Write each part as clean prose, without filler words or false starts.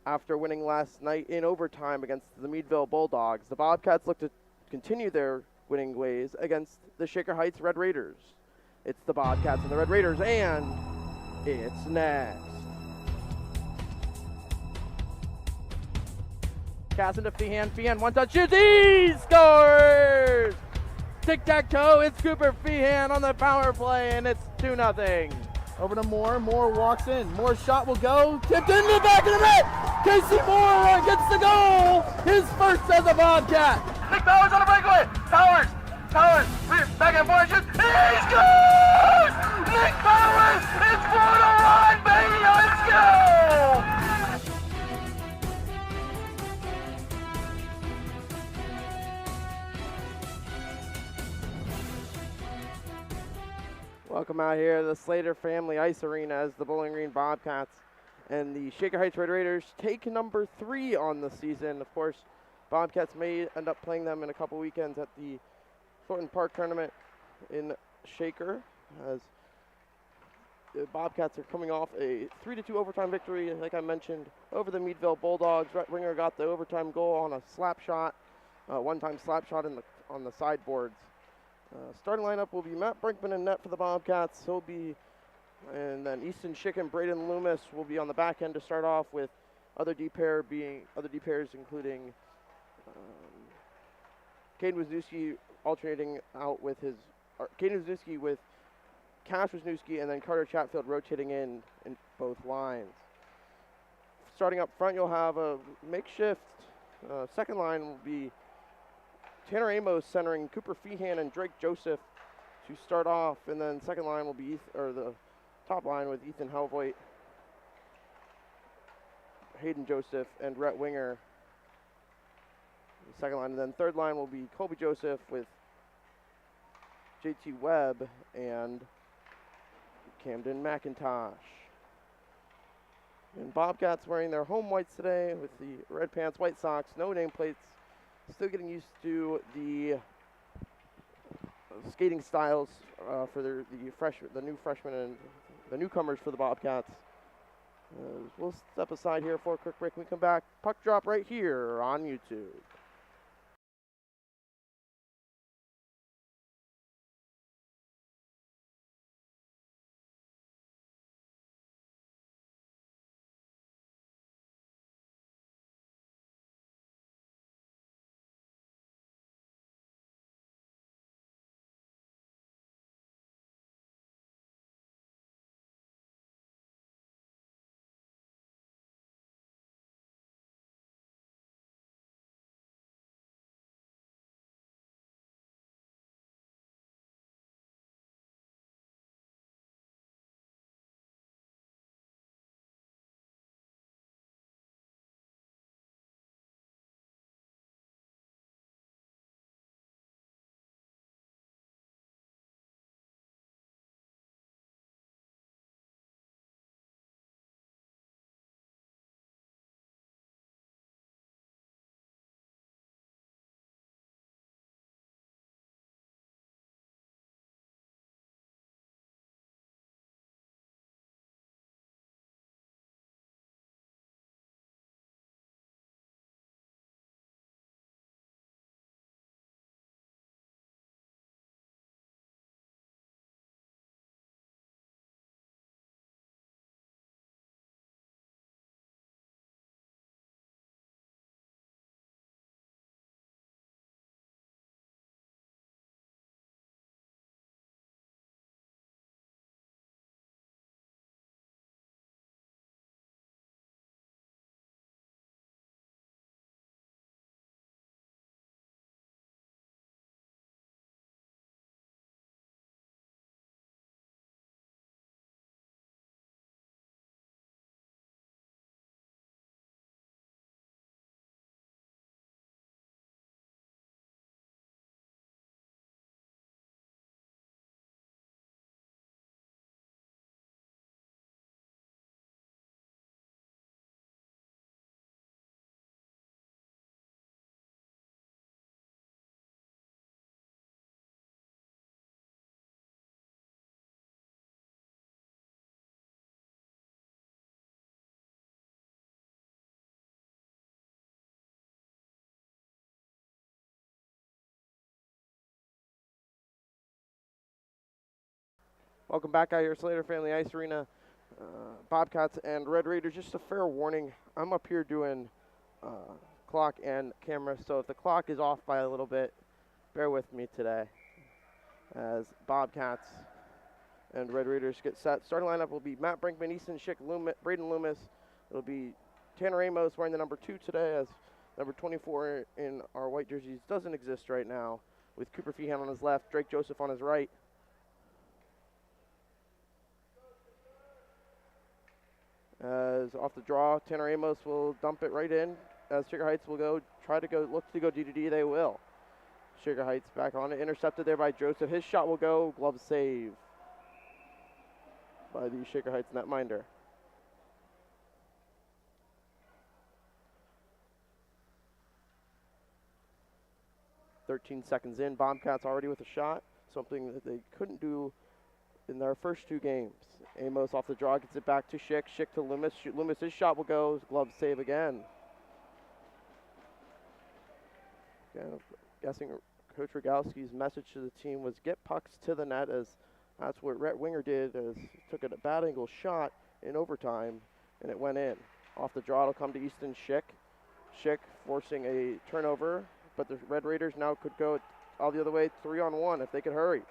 After winning last night in overtime against the Meadville Bulldogs, the Bobcats look to continue their winning ways against the Shaker Heights Red Raiders. It's the Bobcats and the Red Raiders, and it's next. Pass into Feehan. Feehan, one-touch shoots. He scores! Tic-tac-toe, it's Cooper Feehan on the power play, and it's 2-0. Over to Moore. Moore walks in. Moore's shot will go. Tipped into the back of the net. Casey Moore gets the goal. His first as a Bobcat. Nick Powers on the breakaway. Powers. Back and forth shoots. He scores! Nick Powers is for the run, baby. Let's go! Welcome out here to the Slater Family Ice Arena as the Bowling Green Bobcats and the Shaker Heights Red Raiders take number 3 on the season. Of course, Bobcats may end up playing them in a couple weekends at the Thornton Park tournament in Shaker, as the Bobcats are coming off a 3-2 overtime victory, like I mentioned, over the Meadville Bulldogs. Rhett Winger got the overtime goal on a slap shot, one-time slap shot on the sideboards. Starting lineup will be Matt Brinkman in net for the Bobcats. And then Easton Schick and Braden Loomis will be on the back end to start off, with other D pairs including Caden Wisniewski alternating out with Caden Wisniewski with Cash Wisniewski, and then Carter Chatfield rotating in both lines. Starting up front, you'll have a makeshift second line will be Tanner Amos centering Cooper Feehan and Drake Joseph to start off, and then second line will be the top line with Ethan Helvoit, Hayden Joseph, and Rhett Winger. The second line, and then third line will be Colby Joseph with JT Webb and Camden McIntosh. And Bobcats wearing their home whites today with the red pants, white socks, no nameplates. Still getting used to the skating styles for the new freshmen and the newcomers for the Bobcats. We'll step aside here for a quick break. When we come back, puck drop right here on YouTube. Welcome back out here, Slater Family Ice Arena. Bobcats and Red Raiders, just a fair warning. I'm up here doing clock and camera, so if the clock is off by a little bit, bear with me today. As Bobcats and Red Raiders get set. Starting lineup will be Matt Brinkman, Easton Schick, Braden Loomis. It'll be Tanner Amos wearing the number 2 today, as number 24 in our white jerseys doesn't exist right now, with Cooper Feehan on his left, Drake Joseph on his right. As off the draw, Tanner Amos will dump it right in, as Sugar Heights will look to go D2D, they will. Sugar Heights back on it, intercepted there by Joseph. His shot will go, glove save by the Sugar Heights netminder. .13 in, Bobcats already with a shot, something that they couldn't do in their first 2 games. Amos off the draw, gets it back to Schick. Schick to Loomis. Loomis, his shot will go. Glove save again. Again, I'm guessing Coach Rogalski's message to the team was get pucks to the net, as that's what Rhett Winger did, as he took a bad angle shot in overtime, and it went in. Off the draw, it'll come to Easton Schick. Schick forcing a turnover, but the Red Raiders now could go all the other way, 3-on-1 if they could hurry.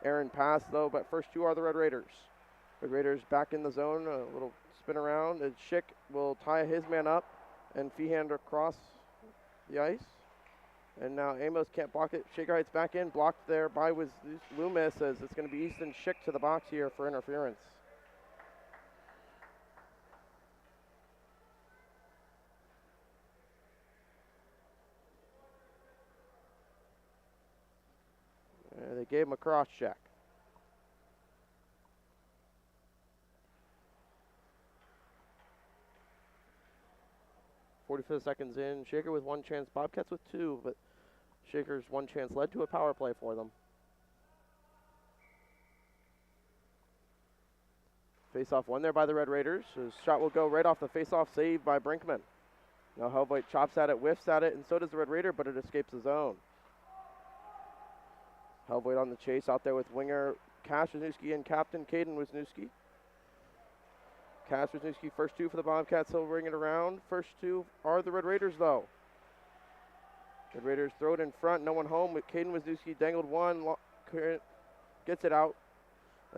Aaron passed though, but first 2 are the Red Raiders. Red Raiders back in the zone, a little spin around, and Schick will tie his man up, and Feehan across the ice. And now Amos can't block it. Shaker Heights back in, blocked there by Loomis, as it's going to be Easton Schick to the box here for interference. They gave him a cross check. .45 seconds in. Shaker with 1 chance, Bobcats with 2, but Shaker's 1 chance led to a power play for them. Face-off won there by the Red Raiders. His shot will go right off the face-off, saved by Brinkman. Now Hellvoigt chops at it, whiffs at it, and so does the Red Raider, but it escapes the zone. Hellvoigt on the chase out there with winger Cash Wisniewski and captain Caden Wisniewski. Cash Wisniewski, first 2 for the Bobcats. He'll bring it around. First 2 are the Red Raiders, though. Red Raiders throw it in front. No one home. Caden Wisniewski dangled one. Gets it out.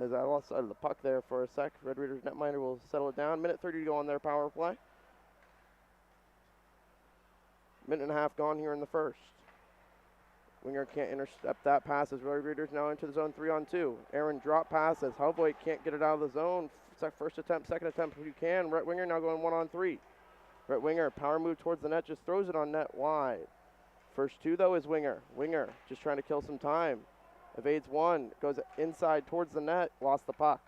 As I lost sight of the puck there for a sec. Red Raiders netminder will settle it down. Minute 30 to go on their power play. Minute and a half gone here in the first. Winger can't intercept that pass as Red Raiders now into the zone 3-on-2. Aaron drop pass as Hellvoigt can't get it out of the zone. First attempt, second attempt if you can. Rhett Winger now going 1-on-3. Rhett Winger, power move towards the net, just throws it on net wide. First 2 though is Winger. Winger just trying to kill some time. Evades 1, goes inside towards the net, lost the puck.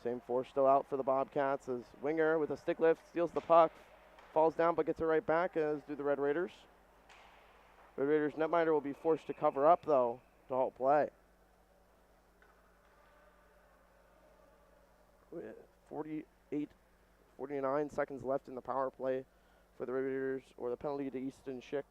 Same 4 still out for the Bobcats as Winger with a stick lift steals the puck, falls down but gets it right back, as do the Red Raiders. Red Raiders netminder will be forced to cover up though to halt play. 49 seconds left in the power play for the Red Raiders, or the penalty to Easton Schick.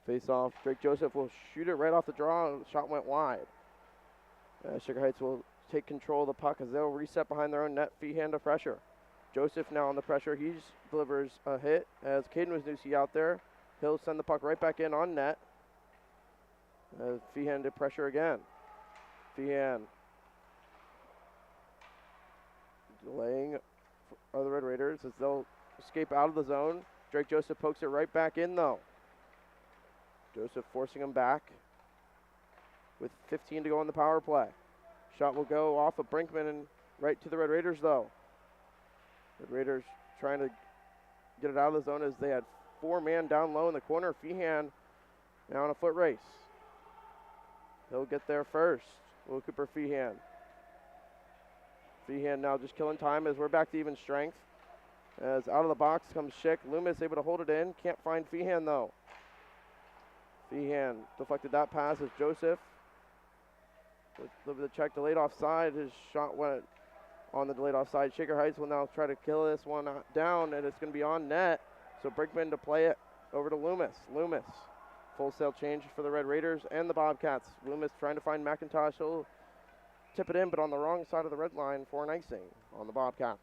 Face off, Drake Joseph will shoot it right off the draw, the shot went wide. Sugar Heights will take control of the puck as they'll reset behind their own net, Feehan to pressure. Joseph now on the pressure, he delivers a hit as Caden Wisniewski out there. He'll send the puck right back in on net. Feehan to pressure again. Feehan delaying the Red Raiders as they'll escape out of the zone. Drake Joseph pokes it right back in though. Joseph forcing him back with 15 to go on the power play. Shot will go off of Brinkman and right to the Red Raiders though. Red Raiders trying to get it out of the zone as they had 4-man down low in the corner. Feehan now on a foot race. He'll get there first. Will Cooper Feehan. Feehan now just killing time as we're back to even strength. As out of the box comes Schick. Loomis able to hold it in. Can't find Feehan though. Feehan deflected that pass as Joseph. With the check delayed offside. His shot went on the delayed offside. Shaker Heights will now try to kill this one down, and it's going to be on net. So Brinkman to play it over to Loomis. Loomis, full sail change for the Red Raiders and the Bobcats. Loomis trying to find McIntosh. He'll tip it in, but on the wrong side of the red line for an icing on the Bobcats.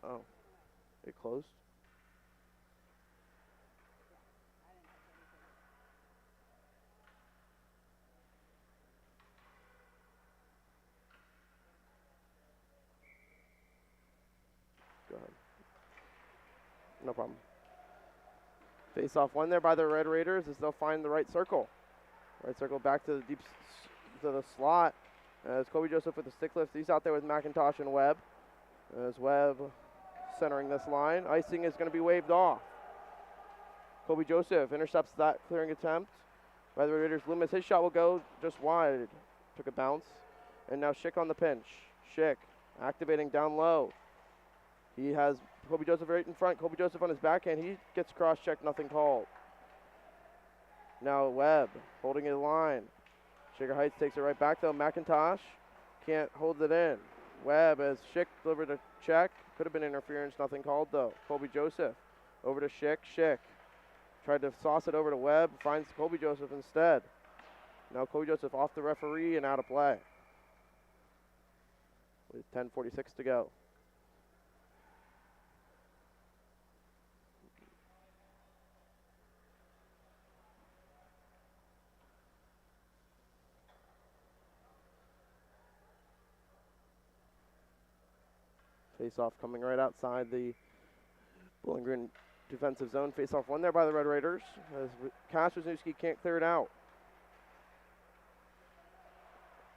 Oh, it closed. Go ahead. No problem. Face off one there by the Red Raiders as they'll find the right circle. Right circle back to the deep to the slot. As Kobe Joseph with the stick lift. He's out there with McIntosh and Webb. As Webb centering this line. Icing is going to be waved off. Kobe Joseph intercepts that clearing attempt by the Red Raiders. Loomis, his shot will go just wide. Took a bounce. And now Schick on the pinch. Schick activating down low. He has Kobe Joseph right in front. Kobe Joseph on his backhand. He gets cross-checked, nothing called. Now Webb holding a line. Shaker Heights takes it right back though. McIntosh can't hold it in. Webb as Schick delivered a check. Could have been interference, nothing called though. Kobe Joseph over to Schick. Schick tried to sauce it over to Webb. Finds Kobe Joseph instead. Now Kobe Joseph off the referee and out of play. With 10:46 to go. Face-off coming right outside the Bowling Green defensive zone. Face-off one there by the Red Raiders as Cash Wisniewski can't clear it out.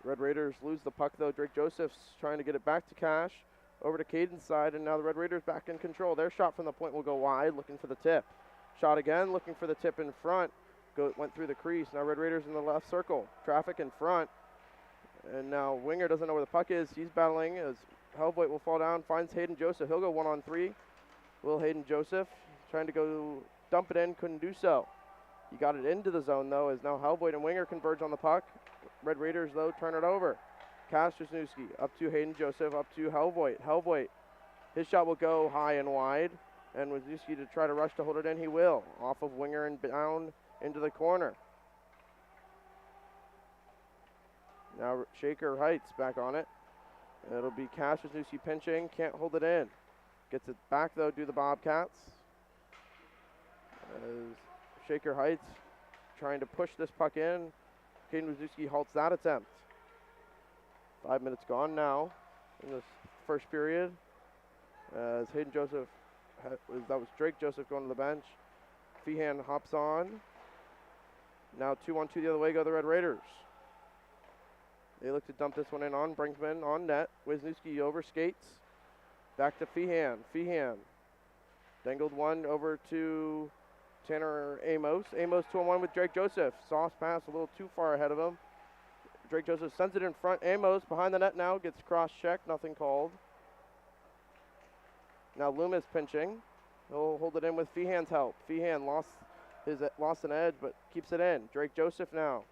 Red Raiders lose the puck though. Drake Joseph's trying to get it back to Cash. Over to Caden's side, and now the Red Raiders back in control. Their shot from the point will go wide, looking for the tip. Shot again, looking for the tip in front. Went through the crease. Now Red Raiders in the left circle. Traffic in front. And now Winger doesn't know where the puck is. He's battling as Hellvoigt will fall down, finds Hayden Joseph. He'll go 1-on-3. Will Hayden Joseph trying to go dump it in, couldn't do so. He got it into the zone though, as now Hellvoigt and Winger converge on the puck. Red Raiders though turn it over. Cash Wisniewski up to Hayden Joseph, up to Hellvoigt. Hellvoigt, his shot will go high and wide, and Wisniewski to try to rush to hold it in, he will. Off of Winger and down into the corner. Now Shaker Heights back on it. It'll be Cash Wisniewski pinching, can't hold it in. Gets it back though, do the Bobcats. As Shaker Heights trying to push this puck in. Caden Wisniewski halts that attempt. 5 minutes gone now in this first period. As Hayden Joseph, that was Drake Joseph going to the bench. Feehan hops on. Now 2-on-2 the other way go the Red Raiders. They look to dump this one in on Brinkman on net. Wisniewski over skates. Back to Feehan. Feehan dangled one over to Tanner Amos. Amos 2-on-1 with Drake Joseph. Sauce pass a little too far ahead of him. Drake Joseph sends it in front. Amos behind the net now. Gets cross-checked. Nothing called. Now Loomis pinching. He'll hold it in with Feehan's help. Feehan lost an edge, but keeps it in. Drake Joseph now.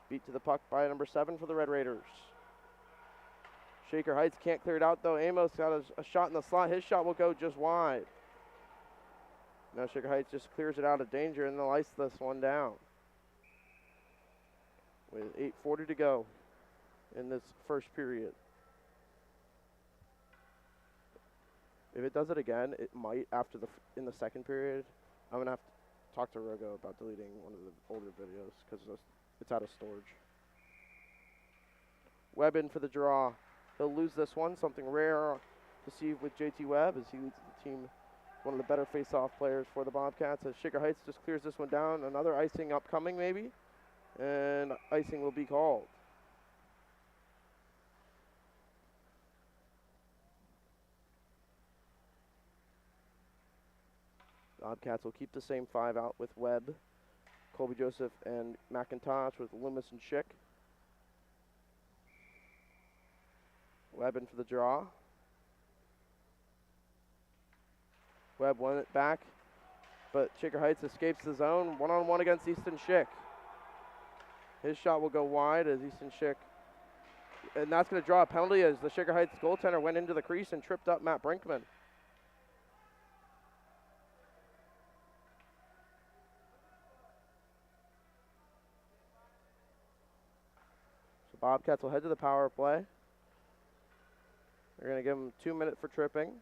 Beat to the puck by number 7 for the Red Raiders. Shaker Heights can't clear it out though. Amos got a shot in the slot. His shot will go just wide. Now Shaker Heights just clears it out of danger and they'll ice this one down. With 8:40 to go in this first period. If it does it again, it might in the second period. I'm gonna have to talk to Rogo about deleting one of the older videos because it's out of storage. Webb in for the draw. He'll lose this one, something rare to see with JT Webb as he leads the team, one of the better face-off players for the Bobcats. As Shaker Heights just clears this one down. Another icing upcoming maybe, and icing will be called. Bobcats will keep the same 5 out with Webb, Colby Joseph, and McIntosh with Loomis and Schick. Webb in for the draw. Webb won it back, but Shaker Heights escapes the zone. 1-on-1 against Easton Schick. His shot will go wide as Easton Schick and that's going to draw a penalty as the Shaker Heights goaltender went into the crease and tripped up Matt Brinkman. So Bobcats will head to the power play. They're going to give him 2 minutes for tripping.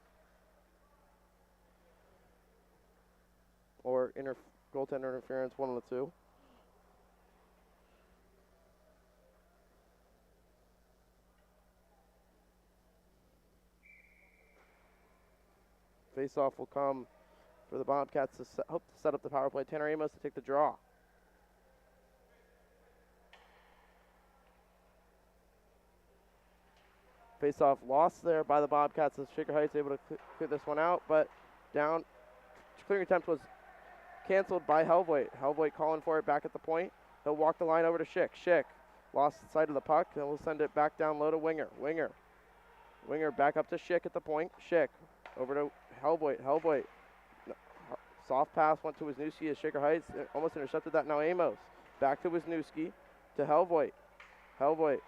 Or goaltender interference, one of the two. Face-off will come for the Bobcats to hope to set up the power play. Tanner Amos to take the draw. Face-off lost there by the Bobcats as Shaker Heights able to clear this one out, but down. Clearing attempt was canceled by Helvoet. Helvoet calling for it back at the point. He'll walk the line over to Schick. Schick lost the sight of the puck, and we'll send it back down low to Winger. Winger back up to Schick at the point. Schick over to Helvoet. Helvoet. Soft pass went to Wisniewski as Shaker Heights almost intercepted that. Now Amos. Back to Wisniewski to Helvoet. Helvoet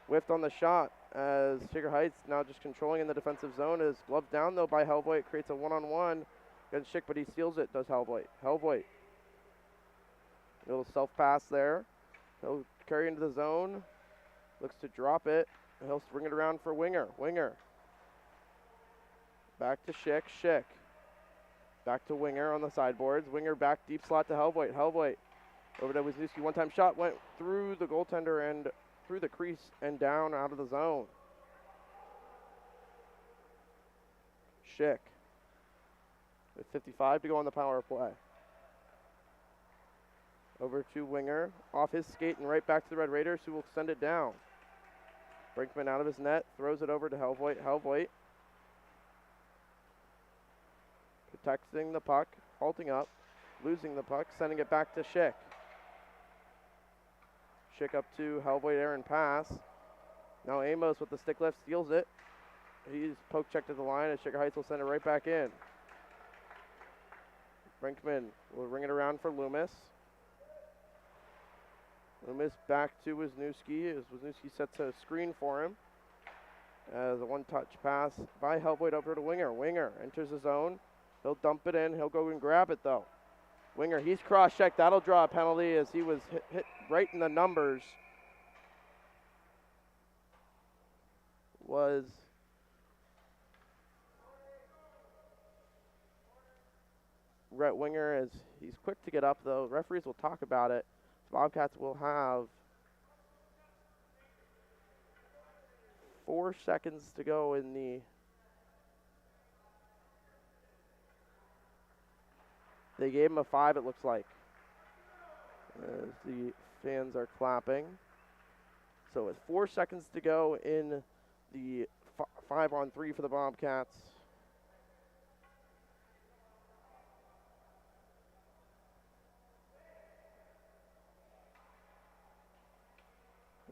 whiffed on the shot as Shaker Heights now just controlling in the defensive zone. Is gloved down though by Helvoet. Creates a one-on-one against Schick, but he steals it, does Helvoet. Helvoet. A little self-pass there. He'll carry into the zone. Looks to drop it. He'll bring it around for Winger. Winger. Back to Schick. Schick. Back to Winger on the sideboards. Winger back deep slot to Helvoet. Helvoet over to Wisniewski. One-time shot went through the goaltender and through the crease and down out of the zone. Schick. With 55 to go on the power play. Over to Winger. Off his skate and right back to the Red Raiders, who will send it down. Brinkman out of his net. Throws it over to Helvoet. Helvoet. Protecting the puck. Halting up. Losing the puck. Sending it back to Schick. Schick up to Helvoet. Aaron pass. Now Amos with the stick lift steals it. He's poke checked at the line, and Shaker Heights will send it right back in. Brinkman will ring it around for Loomis. Loomis back to Wisniewski as Wisniewski sets a screen for him. As a one-touch pass by Helvoet over to Winger. Winger enters the zone. He'll dump it in. He'll go and grab it, though. Winger, he's cross-checked. That'll draw a penalty as he was hit right in the numbers. Was Rhett Winger, as he's quick to get up, though. Referees will talk about it. Bobcats will have 4 seconds to go in the They gave him a 5, it looks like, as the fans are clapping. So with 4 seconds to go in the 5-on-3 for the Bobcats.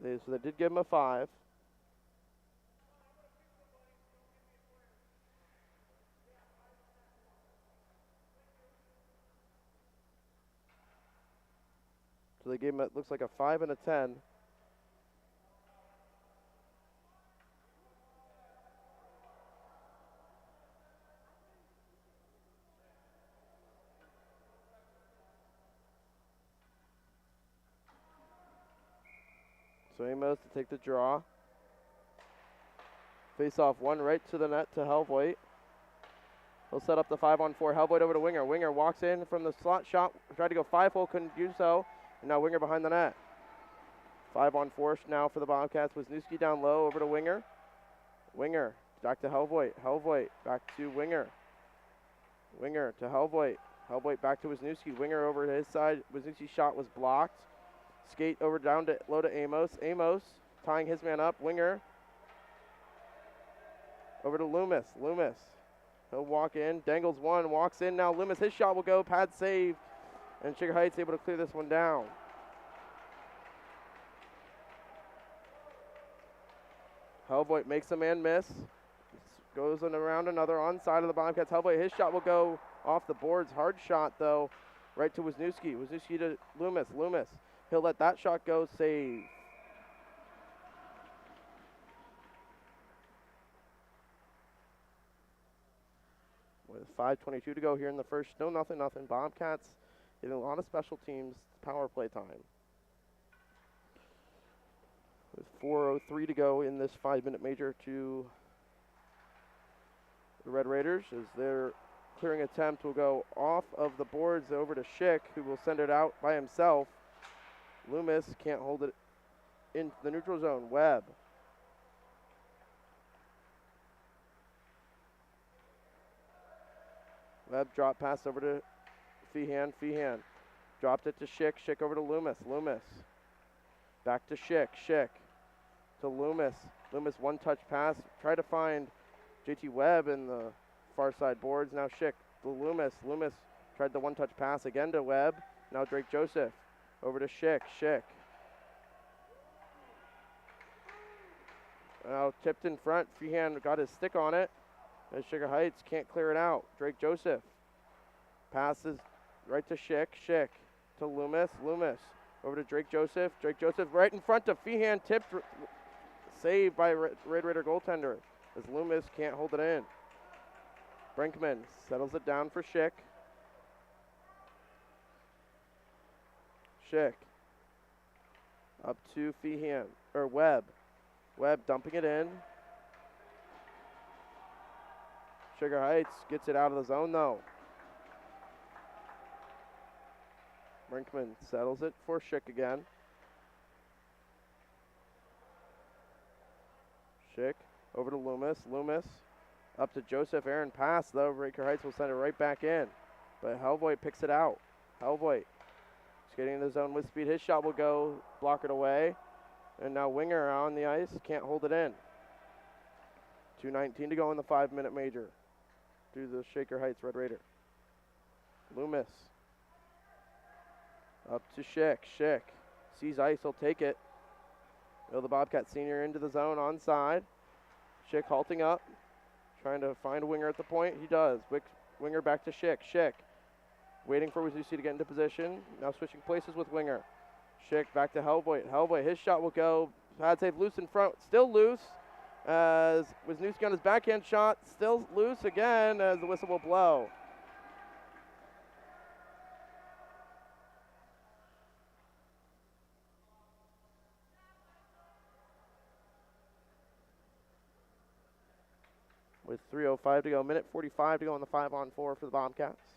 So they did give him a 5. So they gave him, it looks like a 5 and a 10. So Amos to take the draw. Face off one right to the net to Helvoet. He'll set up the 5-on-4. Helvoet over to Winger. Winger walks in from the slot shot. Tried to go 5-hole, couldn't do so. And now Winger behind the net. 5-on-4 now for the Bobcats. Wisniewski down low over to Winger. Winger back to Helvoet. Helvoet back to Winger. Winger to Helvoet. Helvoet back to Wisniewski. Winger over to his side. Wisniewski's shot was blocked. Skate over down to low to Amos. Amos tying his man up. Winger over to Loomis. Loomis. He'll walk in. Dangles one. Walks in now. Loomis. His shot will go. Pad save. And Shaker Heights able to clear this one down. Helvoet makes a man miss. Goes in around another on side of the Bobcats. Helvoet. His shot will go off the boards. Hard shot though. Right to Wisniewski. Wisniewski to Loomis. Loomis. He'll let that shot go, save. With 5:22 to go here in the first. Still nothing. Bobcats getting a lot of special teams power play time. With 4:03 to go in this 5-minute major to the Red Raiders, as their clearing attempt will go off of the boards over to Schick, who will send it out by himself. Loomis can't hold it into the neutral zone. Webb. Webb drop pass over to Feehan. Dropped it to Schick. Schick over to Loomis. Back to Schick. To Loomis. Loomis one-touch pass. Try to find JT Webb in the far side boards. Now Schick to Loomis. Loomis tried the one-touch pass again to Webb. Now Drake Joseph over to Schick. Now tipped in front. Feehan got his stick on it. As Sugar Heights can't clear it out. Drake Joseph passes right to Schick. To Loomis. Over to Drake Joseph. Right in front of Feehan. Tipped. Saved by Red Raider goaltender. As Loomis can't hold it in. Brinkman settles it down for Schick. Up to Feehan. Or Webb. Webb dumping it in. Sugar Heights gets it out of the zone though. Brinkman settles it for Schick again. Schick over to Loomis. Up to Joseph. Aaron pass though. Raker Heights will send it right back in. But Hellvoigt picks it out. Hellvoigt skating in the zone with speed. His shot will go. Block it away. And now Winger on the ice. Can't hold it in. 2:19 to go in the 5-minute major. To the Shaker Heights Red Raider. Loomis. Up to Schick. Sees ice, he'll take it. The Bobcat senior into the zone onside. Schick halting up. Trying to find Winger at the point. He does. Winger back to Schick. Waiting for Wisniewski to get into position. Now switching places with Winger. Schick back to Hellvoigt. His shot will go. Pad save loose in front. Still loose. As Wisniewski on his backhand shot. Still loose again as the whistle will blow. With 3:05 to go, minute 45 to go on the 5-on-4 for the Bobcats.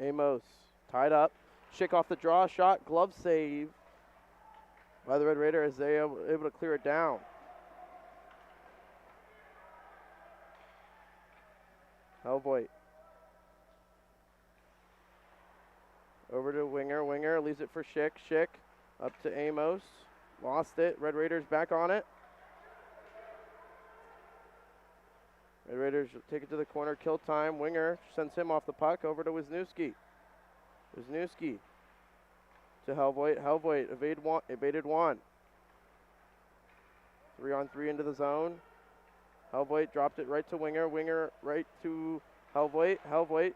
Amos tied up. Schick off the draw shot. Glove save by the Red Raider as they are able to clear it down. Hellvoigt. Over to Winger. Winger leaves it for Schick. Schick up to Amos. Lost it. Red Raiders back on it. Red Raiders take it to the corner. Kill time. Winger sends him off the puck over to Wisniewski. Wisniewski to Hellvoigt. Hellvoigt evaded one. 3-on-3 into the zone. Hellvoigt dropped it right to Winger. Winger right to Hellvoigt. Hellvoigt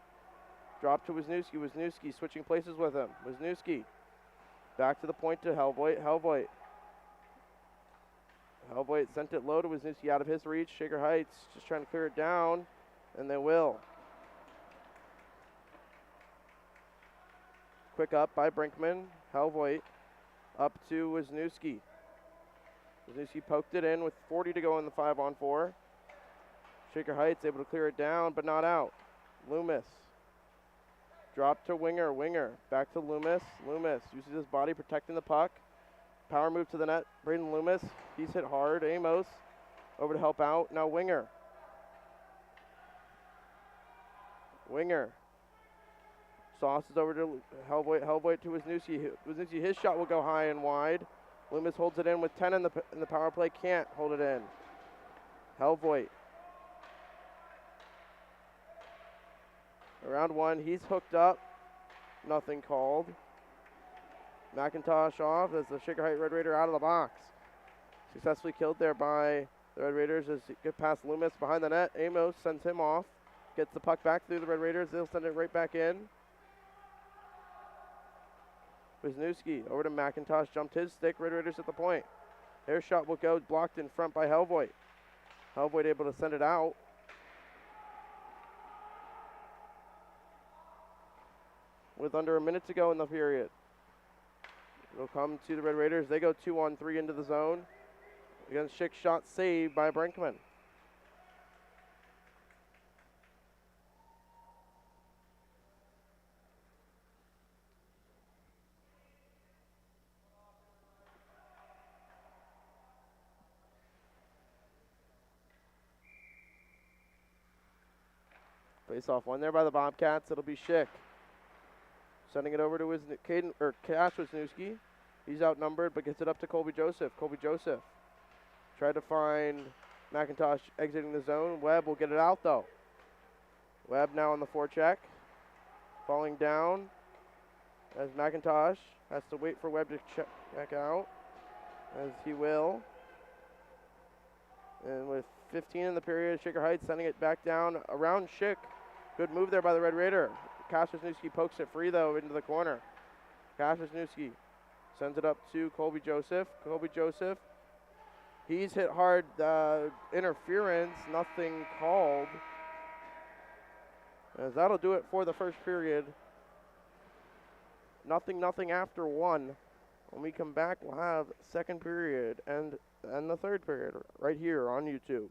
dropped to Wisniewski. Wisniewski switching places with him. Wisniewski back to the point to Hellvoigt. Hellvoigt sent it low to Wisniewski out of his reach. Shaker Heights just trying to clear it down, and they will. Quick up by Brinkman. Hellvoigt up to Wisniewski. Wisniewski poked it in with 40 to go in the 5-on-4. Shaker Heights able to clear it down, but not out. Loomis. Drop to Winger. Winger. Back to Loomis. Loomis uses his body protecting the puck. Power move to the net. Braden Loomis. He's hit hard. Amos over to help out. Now Winger. Winger. Sauces over to Hellvoigt. Hellvoigt to Wisniewski. Wisniewski, his shot will go high and wide. Loomis holds it in with 10 in the power play. Can't hold it in. Hellvoigt. Around one, he's hooked up. Nothing called. McIntosh off as the Shaker Heights Red Raider out of the box. Successfully killed there by the Red Raiders as he get past Loomis behind the net. Amos sends him off. gets the puck back through the Red Raiders. They'll send it right back in. Wisniewski over to McIntosh, jumped his stick. Red Raiders at the point. Their shot will go, blocked in front by Helvoit. Helvoit able to send it out. With under a minute to go in the period. It'll come to the Red Raiders. They go 2-on-3 into the zone. Again, Schick shot saved by Brinkman. Face off one there by the Bobcats. It'll be Schick. Sending it over to Cash Wisniewski. He's outnumbered, but gets it up to Colby Joseph. Colby Joseph tried to find McIntosh exiting the zone. Webb will get it out, though. Webb now on the forecheck. Falling down as McIntosh has to wait for Webb to check out, as he will. And with 15 in the period, Shaker Heights sending it back down around Schick. Good move there by the Red Raider. Cash Wisniewski pokes it free, though, into the corner. Cash Wisniewski sends it up to Colby Joseph. Colby Joseph, he's hit hard. Interference, nothing called. As that'll do it for the first period. Nothing after one. When we come back, we'll have second period and the third period right here on YouTube.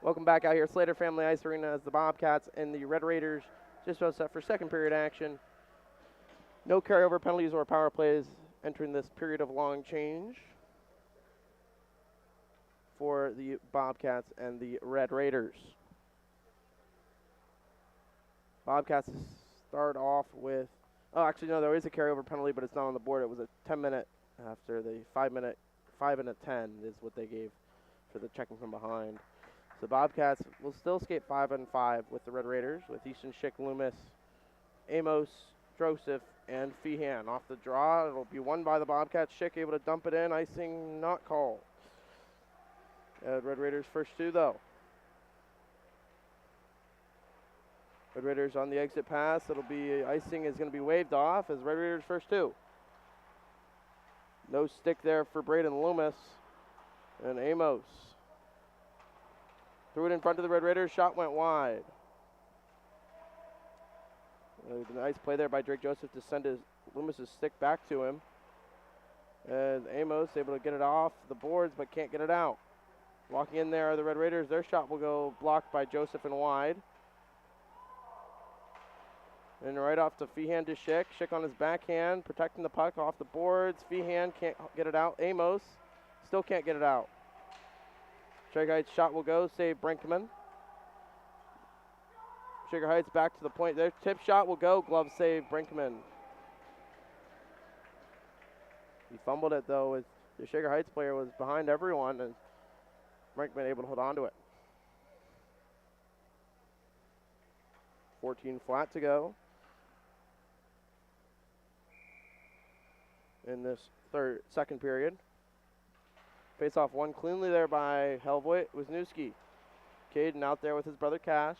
Welcome back out here, Slater Family Ice Arena, as the Bobcats and the Red Raiders just about set for second period action. No carryover penalties or power plays entering this period of long change for the Bobcats and the Red Raiders. Bobcats start off with, oh, actually, no, there is a carryover penalty, but it's not on the board. It was a 10-minute after the 5 and a 10 is what they gave for the checking from behind. So Bobcats will still skate 5-on-5 with the Red Raiders, with Easton, Schick, Loomis, Amos, Joseph, and Feehan. Off the draw, it'll be won by the Bobcats. Schick able to dump it in, icing not called. Red Raiders first two, though. Red Raiders on the exit pass. It'll be, icing is going to be waved off as Red Raiders first two. No stick there for Braden Loomis and Amos. Threw it in front of the Red Raiders. Shot went wide. A nice play there by Drake Joseph to send Loomis's stick back to him. And Amos able to get it off the boards but can't get it out. Walking in there are the Red Raiders. Their shot will go blocked by Joseph and wide. And right off to Feehan to Schick. Schick on his backhand, protecting the puck off the boards. Feehan can't get it out. Amos still can't get it out. Shaker Heights shot will go, save Brinkman. Shaker Heights back to the point. Their tip shot will go, glove save Brinkman. He fumbled it though, as the Shaker Heights player was behind everyone, and Brinkman able to hold on to it. 14 flat to go in this second period. Face off one cleanly there by Helvoet. Wisniewski. Caden out there with his brother Cash.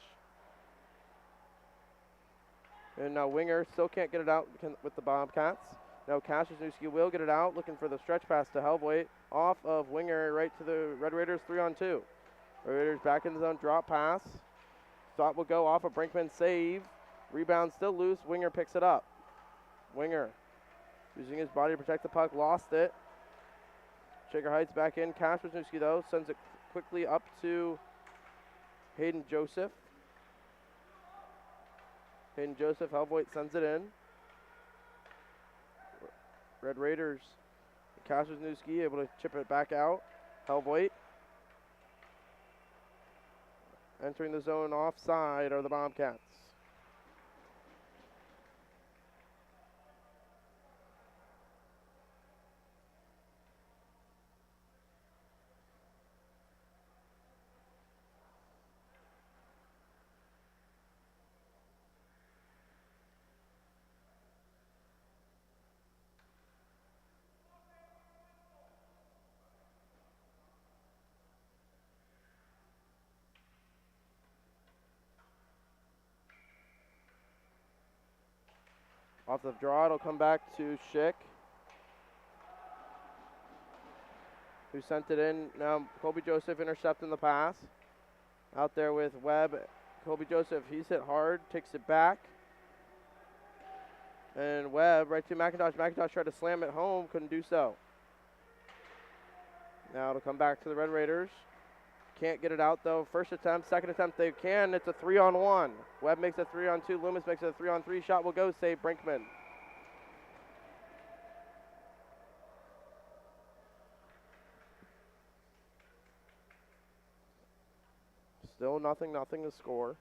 And now Winger still can't get it out with the Bobcats. Now Cash Wisniewski will get it out, looking for the stretch pass to Helvoet. Off of Winger right to the Red Raiders 3-on-2. Red Raiders back in the zone, drop pass. Shot will go off a Brinkman save. Rebound still loose. Winger picks it up. Winger using his body to protect the puck, lost it. Shaker Heights back in. Cash Wisniewski though sends it quickly up to Hayden Joseph. Hayden Joseph, Helvoet sends it in. Red Raiders. Cash Wisniewski able to chip it back out. Helvoet. Entering the zone offside are the Bobcats. Off the draw, it'll come back to Schick, who sent it in. Now Colby Joseph intercepting the pass. Out there with Webb. Colby Joseph, he's hit hard, takes it back. And Webb right to McIntosh. McIntosh tried to slam it home, couldn't do so. Now it'll come back to the Red Raiders. Can't get it out though. First attempt, second attempt they can. It's a 3-on-1. Webb makes a 3-on-2. Loomis makes it a 3-on-3. Shot will go, save Brinkman. Still nothing to score.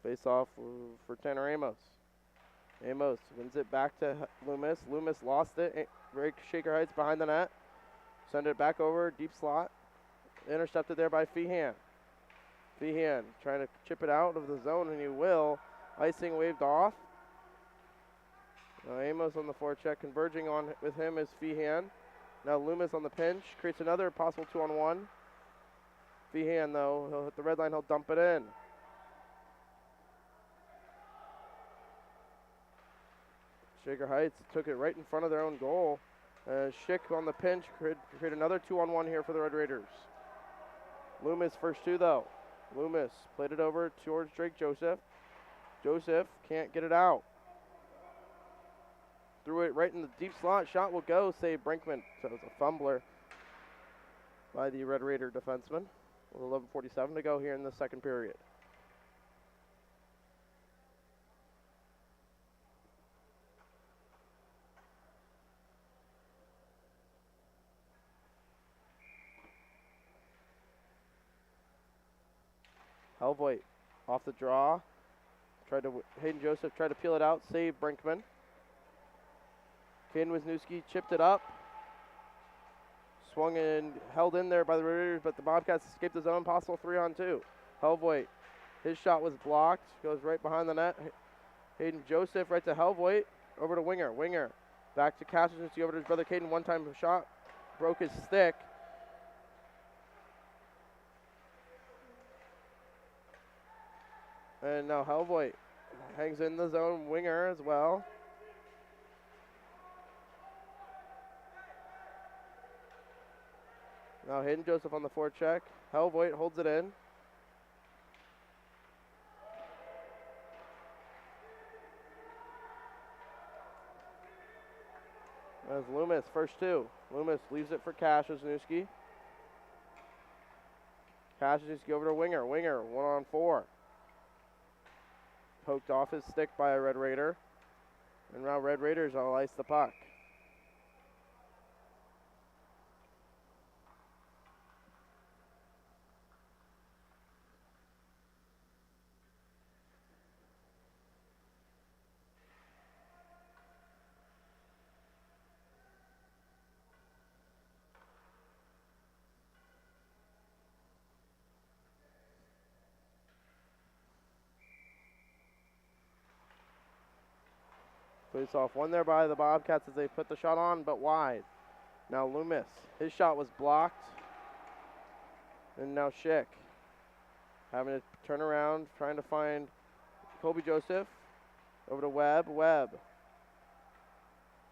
Face off for Tanner Amos. Amos wins it back to Loomis. Loomis lost it. Shaker Heights behind the net. Send it back over, deep slot. Intercepted there by Feehan. Feehan trying to chip it out of the zone, and he will. Icing waved off. Now Amos on the forecheck, converging on with him is Feehan. Now Loomis on the pinch, creates another possible 2-on-1. Feehan though, he'll hit the red line, he'll dump it in. Shaker Heights took it right in front of their own goal. Schick on the pinch, create another 2-on-1 here for the Red Raiders. Loomis first two though. Loomis played it over towards Drake Joseph. Joseph can't get it out. Threw it right in the deep slot. Shot will go. Save Brinkman. So it's a fumbler by the Red Raider defenseman. With 11:47 to go here in the second period. Helvoit off the draw. Hayden Joseph tried to peel it out. Save Brinkman. Caden Wisniewski chipped it up. Swung and held in there by the Raiders, but the Bobcats escaped the zone. Possible 3-on-2. Helvoit. His shot was blocked. Goes right behind the net. Hayden Joseph right to Helvoit. Over to Winger. Winger. Back to Wisniewski over to his brother Caden. One-time shot. Broke his stick. And now Helvoit hangs in the zone. Winger as well. Now Hayden Joseph on the forecheck. Helvoit holds it in. As Loomis, first two. Loomis leaves it for Wisniewski. Wisniewski over to Winger. Winger, 1-on-4. Poked off his stick by a Red Raider. And now Red Raiders will ice the puck. Face off one there by the Bobcats as they put the shot on, but wide. Now Loomis. His shot was blocked. And now Schick having to turn around, trying to find Colby Joseph. Over to Webb. Webb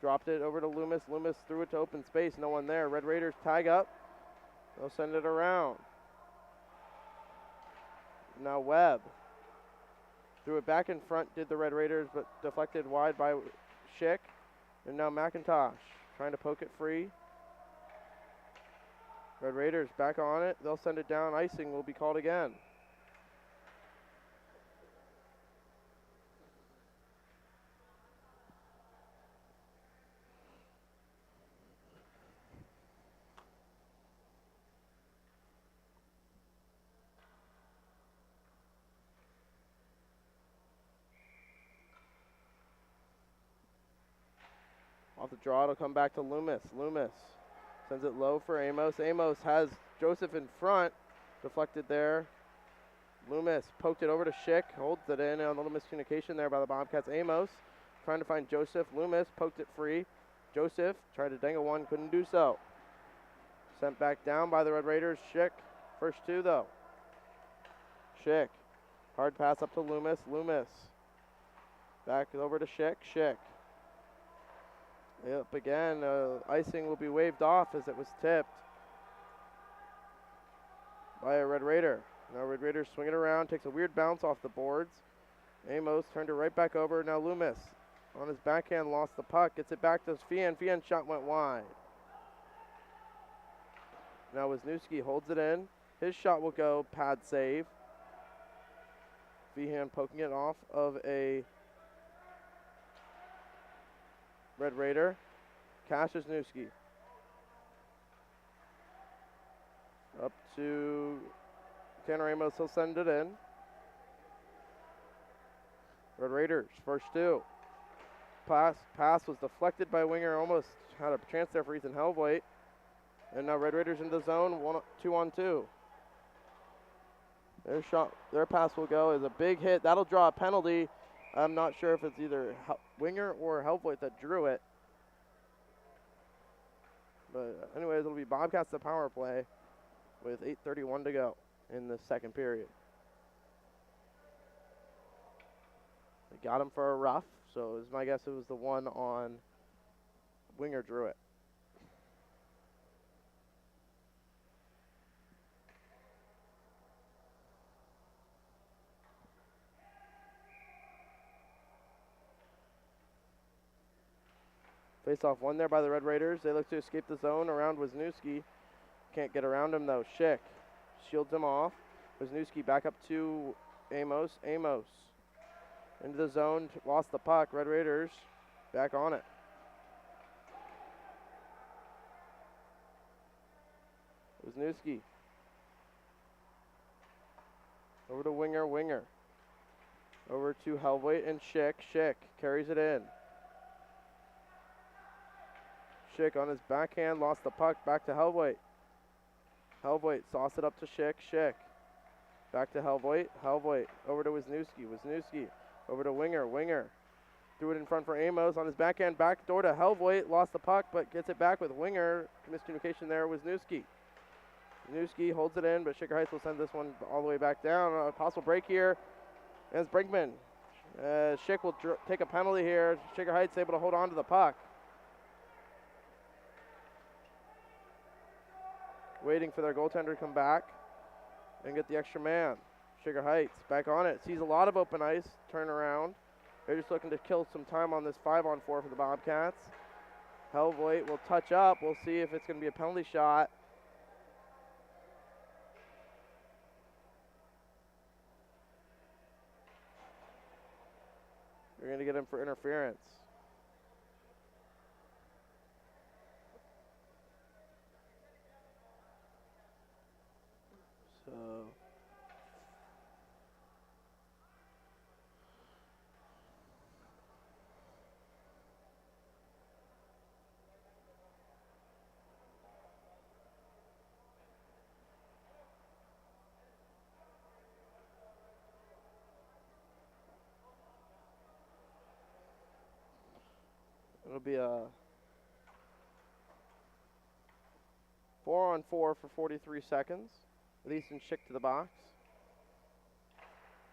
dropped it over to Loomis. Loomis threw it to open space. No one there. Red Raiders tag up. They'll send it around. Now Webb. Threw it back in front, did the Red Raiders, but deflected wide by Schick. And now McIntosh trying to poke it free. Red Raiders back on it. They'll send it down. Icing will be called again. Off the draw, it'll come back to Loomis. Loomis sends it low for Amos. Amos has Joseph in front. Deflected there. Loomis poked it over to Schick. Holds it in. A little miscommunication there by the Bobcats. Amos trying to find Joseph. Loomis poked it free. Joseph tried to dangle one. Couldn't do so. Sent back down by the Red Raiders. Schick. First two, though. Schick. Hard pass up to Loomis. Loomis. Back over to Schick. Schick. Yep, again, icing will be waved off as it was tipped by a Red Raider. Now Red Raiders swing it around, takes a weird bounce off the boards. Amos turned it right back over. Now Loomis on his backhand lost the puck, gets it back to Fian. Fian's shot went wide. Now Wisniewski holds it in. His shot will go, pad save. Fian poking it off of a Red Raider. Wisniewski. Up to Tanner Amos. He'll send it in. Red Raiders, first two. Pass was deflected by Winger. Almost had a chance there for Ethan Helvoit. And now Red Raiders in the zone, 2-on-2. Their pass will go as a big hit. That'll draw a penalty. I'm not sure if it's either Winger or Helvoit that drew it. But anyways, it'll be Bobcats the power play with 8:31 to go in the second period. They got him for a rough, so it was my guess it was the one on Winger drew it. Face-off won there by the Red Raiders. They look to escape the zone around Wisniewski. Can't get around him though. Schick shields him off. Wisniewski back up to Amos. Amos into the zone, lost the puck. Red Raiders back on it. Wisniewski over to Winger. Over to Helvoet and Schick. Schick carries it in. Schick on his backhand, lost the puck, back to Helvoet. Helvoet sauce it up to Schick. Schick back to Helvoet. Helvoet over to Wisniewski. Wisniewski over to Winger. Winger threw it in front for Amos on his backhand, back door to Helvoet, lost the puck but gets it back with Winger. Miscommunication there, Wisniewski. Wisniewski holds it in, but Shaker Heights will send this one all the way back down. A possible break here. And it's Brinkman. Schick will take a penalty here. Shaker Heights able to hold on to the puck. Waiting for their goaltender to come back and get the extra man. Shaker Heights back on it. Sees a lot of open ice. Turn around. They're just looking to kill some time on this 5-on-4 for the Bobcats. Helvoet will touch up. We'll see if it's going to be a penalty shot. You're going to get him for interference. So it'll be a 4-on-4 for 43 seconds. With Easton Schick to the box.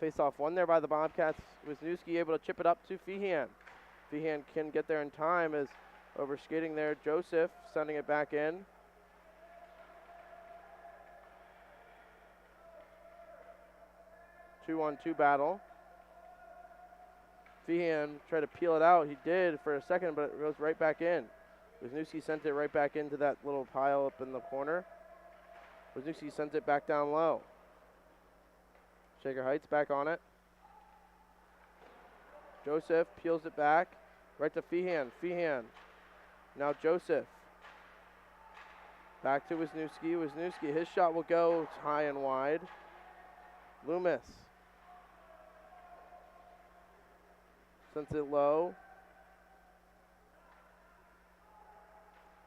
Face-off won there by the Bobcats. Wisniewski able to chip it up to Feehan. Feehan can get there in time as over skating there. Joseph sending it back in. Two-on-two battle. Feehan tried to peel it out. He did for a second, but it goes right back in. Wisniewski sent it right back into that little pile up in the corner. Wisniewski sends it back down low. Shaker Heights back on it. Joseph peels it back right to Feehan. Feehan. Now Joseph. Back to Wisniewski. Wisniewski, his shot will go high and wide. Loomis. Sends it low.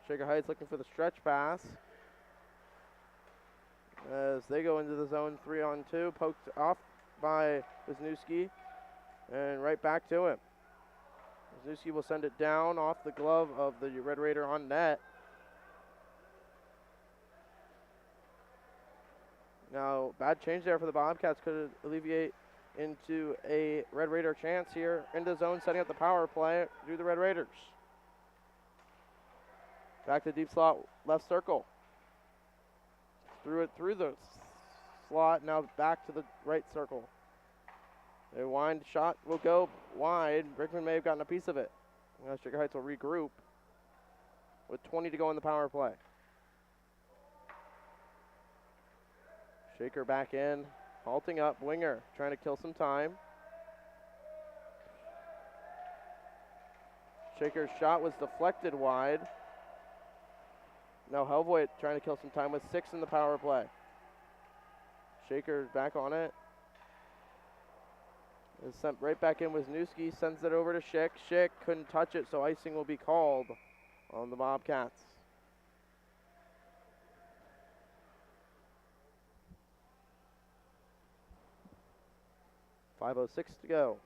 Shaker Heights looking for the stretch pass. As they go into the zone 3-on-2, poked off by Wisniewski, and right back to him. Wisniewski will send it down off the glove of the Red Raider on net. Now, bad change there for the Bobcats, could alleviate into a Red Raider chance here. Into the zone, setting up the power play through the Red Raiders. Back to deep slot, left circle. Threw it through the slot, now back to the right circle. A wind shot will go wide. Brickman may have gotten a piece of it. Now Shaker Heights will regroup with 20 to go in the power play. Shaker back in, halting up, Winger trying to kill some time. Shaker's shot was deflected wide. Now Helvoet trying to kill some time with 6 in the power play. Shaker's back on it. Is sent right back in. Wisniewski sends it over to Schick. Schick couldn't touch it, so icing will be called on the Bobcats. .506 to go.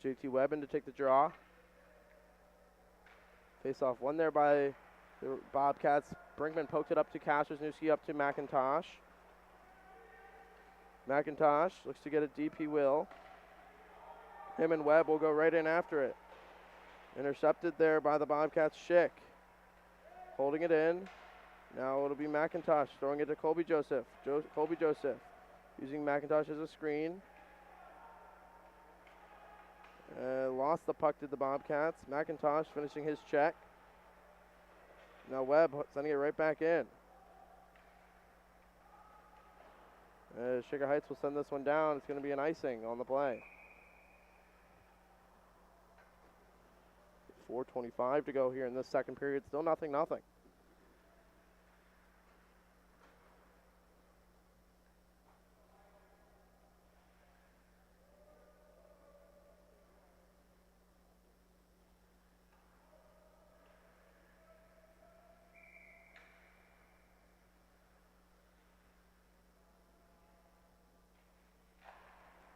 JT Webben to take the draw. Face-off won there by the Bobcats. Brinkman poked it up to Cash. Wisniewski up to McIntosh. McIntosh looks to get it deep. He will. Him and Webb will go right in after it. Intercepted there by the Bobcats. Schick holding it in. Now it'll be McIntosh throwing it to Colby Joseph. Colby Joseph using McIntosh as a screen. Lost the puck to the Bobcats. McIntosh finishing his check. Now Webb sending it right back in. Sugar Heights will send this one down. It's going to be an icing on the play. 4:25 to go here in this second period. Still 0-0.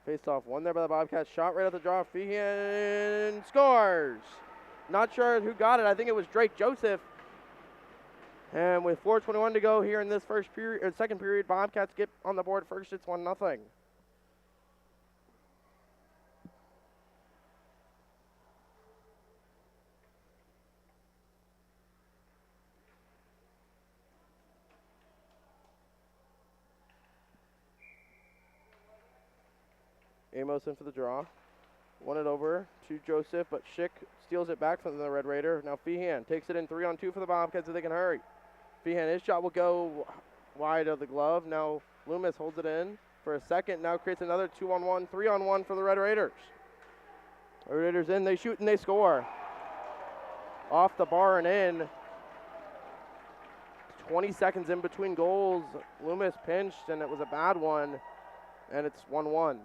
Faced off one there by the Bobcats. Shot right at the draw. Feehan scores. Not sure who got it. I think it was Drake Joseph. And with 4:21 to go here in this second period, Bobcats get on the board first. It's 1-0. Amos in for the draw. Won it over to Joseph, but Schick steals it back from the Red Raider. Now Feehan takes it in 3-on-2 for the Bobcats if they can hurry. Feehan, his shot will go wide of the glove. Now Loomis holds it in for a second. Now creates another 2-on-1, 3-on-1 for the Red Raiders. The Red Raiders in, they shoot and they score. Off the bar and in. 20 seconds in between goals. Loomis pinched and it was a bad one. And it's 1-1.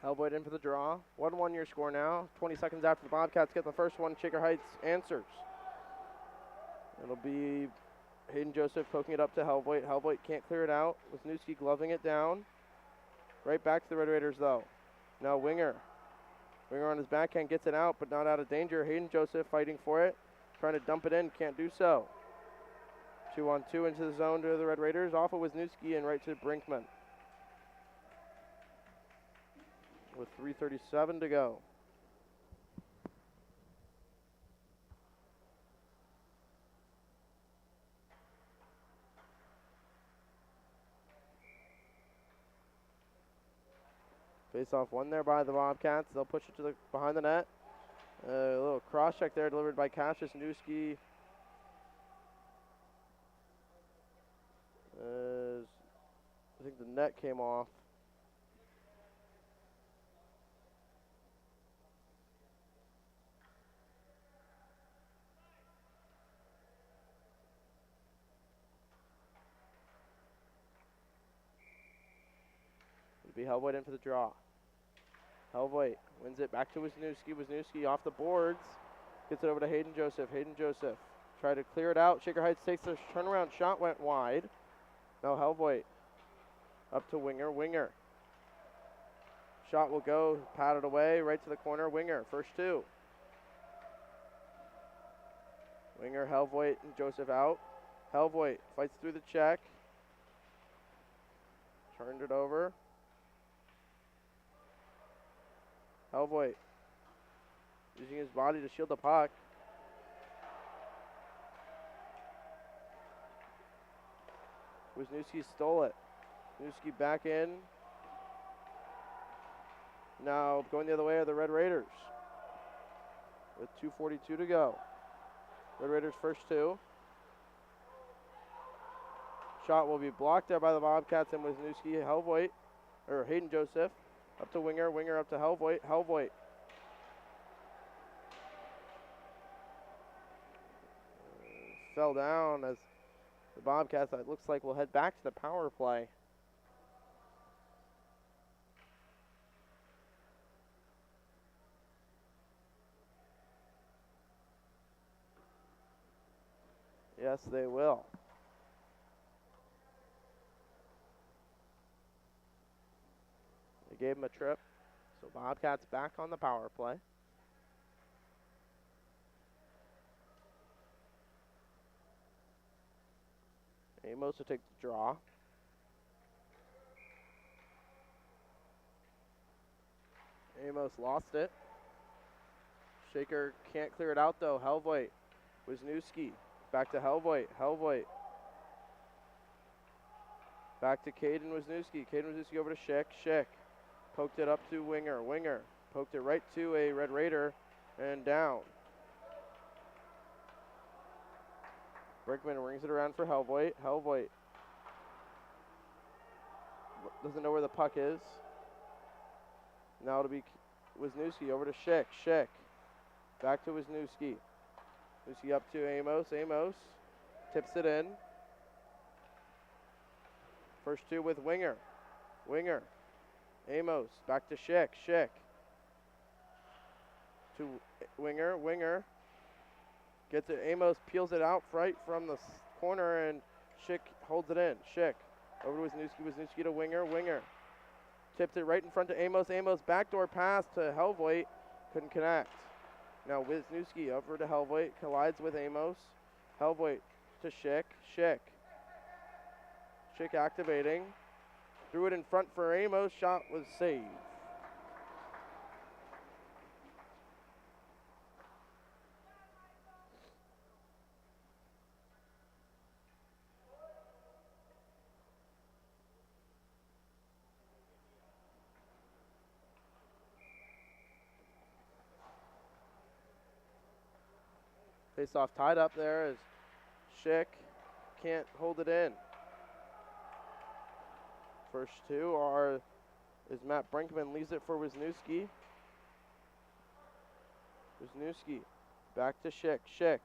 Hellboyd in for the draw. 1-1 your score now. 20 seconds after the Bobcats get the first one, Shaker Heights answers. It'll be Hayden Joseph poking it up to Hellboyd. Hellboyd can't clear it out. Wisniewski gloving it down. Right back to the Red Raiders though. Now Winger. Winger on his backhand gets it out, but not out of danger. Hayden Joseph fighting for it. Trying to dump it in, can't do so. 2-on-2 into the zone to the Red Raiders. Off of Wisniewski and right to Brinkman. With 3:37 to go. Face off one there by the Bobcats. They'll push it to the behind the net. A little cross check there delivered by Cassius Newski. I think the net came off. It'll be Hellboyd in for the draw. Hellboyd wins it back to Wisniewski. Wisniewski off the boards. Gets it over to Hayden Joseph. Hayden Joseph tried to clear it out. Shaker Heights takes a turnaround shot, went wide. Now Hellboyd up to Winger. Winger. Shot will go, patted away, right to the corner. Winger, first two. Winger, Hellboyd, and Joseph out. Hellboyd fights through the check. Turned it over. Hellboyd using his body to shield the puck. Wisniewski stole it. Wisniewski back in. Now going the other way are the Red Raiders. With 2:42 to go. Red Raiders first two. Shot will be blocked there by the Bobcats and Wisniewski. Hellboyd, or Hayden Joseph. Up to Winger, Winger up to Hellboyd, Hellboyd. Fell down as the Bobcats, it looks like, will head back to the power play. Yes, they will. They gave him a trip. So Bobcats back on the power play. Amos to take the draw. Amos lost it. Shaker can't clear it out though. Helvoit. Wisniewski. Back to Helvoit. Helvoit. Back to Caden Wisniewski. Caden Wisniewski over to Schick. Schick. Poked it up to Winger. Winger. Poked it right to a Red Raider and down. Brickman rings it around for Helvoit. Helvoit doesn't know where the puck is. Now it'll be Wisniewski over to Schick. Schick. Back to Wisniewski. Wisniewski up to Amos. Amos tips it in. First two with Winger. Winger. Amos. Back to Schick. Schick. To Winger. Winger. Gets it. Amos peels it out right from the corner, and Schick holds it in. Schick. Over to Wisniewski. Wisniewski to Winger. Winger. Tipped it right in front to Amos. Amos backdoor pass to Helvoit. Couldn't connect. Now Wisniewski over to Helvoit. Collides with Amos. Helvoit to Schick. Schick. Schick activating. Threw it in front for Amos. Shot was saved. Face off tied up there as Schick can't hold it in. First two is Matt Brinkman leaves it for Wisniewski. Wisniewski back to Schick. Schick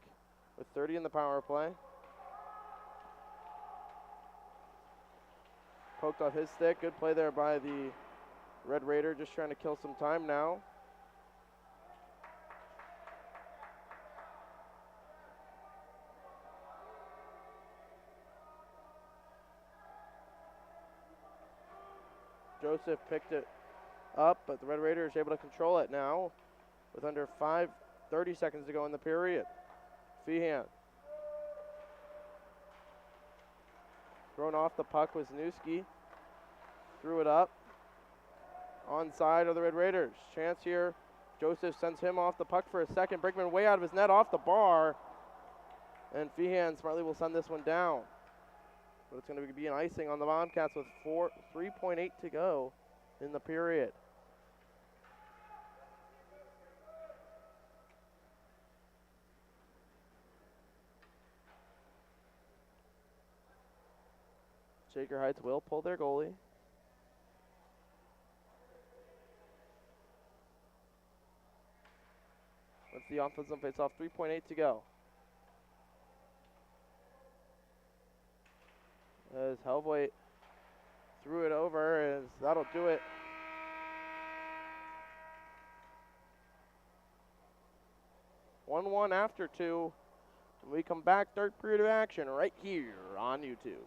with 30 in the power play. Poked off his stick. Good play there by the Red Raider, just trying to kill some time now. Joseph picked it up, but the Red Raiders able to control it now with under 30 seconds to go in the period. Feehan. Thrown off the puck was Wisniewski. Threw it up. Onside of the Red Raiders. Chance here. Joseph sends him off the puck for a second. Brinkman way out of his net off the bar. And Feehan smartly will send this one down. But it's going to be an icing on the Bobcats with 3.8 to go in the period. Shaker Heights will pull their goalie. That's the offensive face-off. 3.8 to go. As Helvoit threw it over, as that'll do it. One after two. When we come back, third period of action right here on YouTube.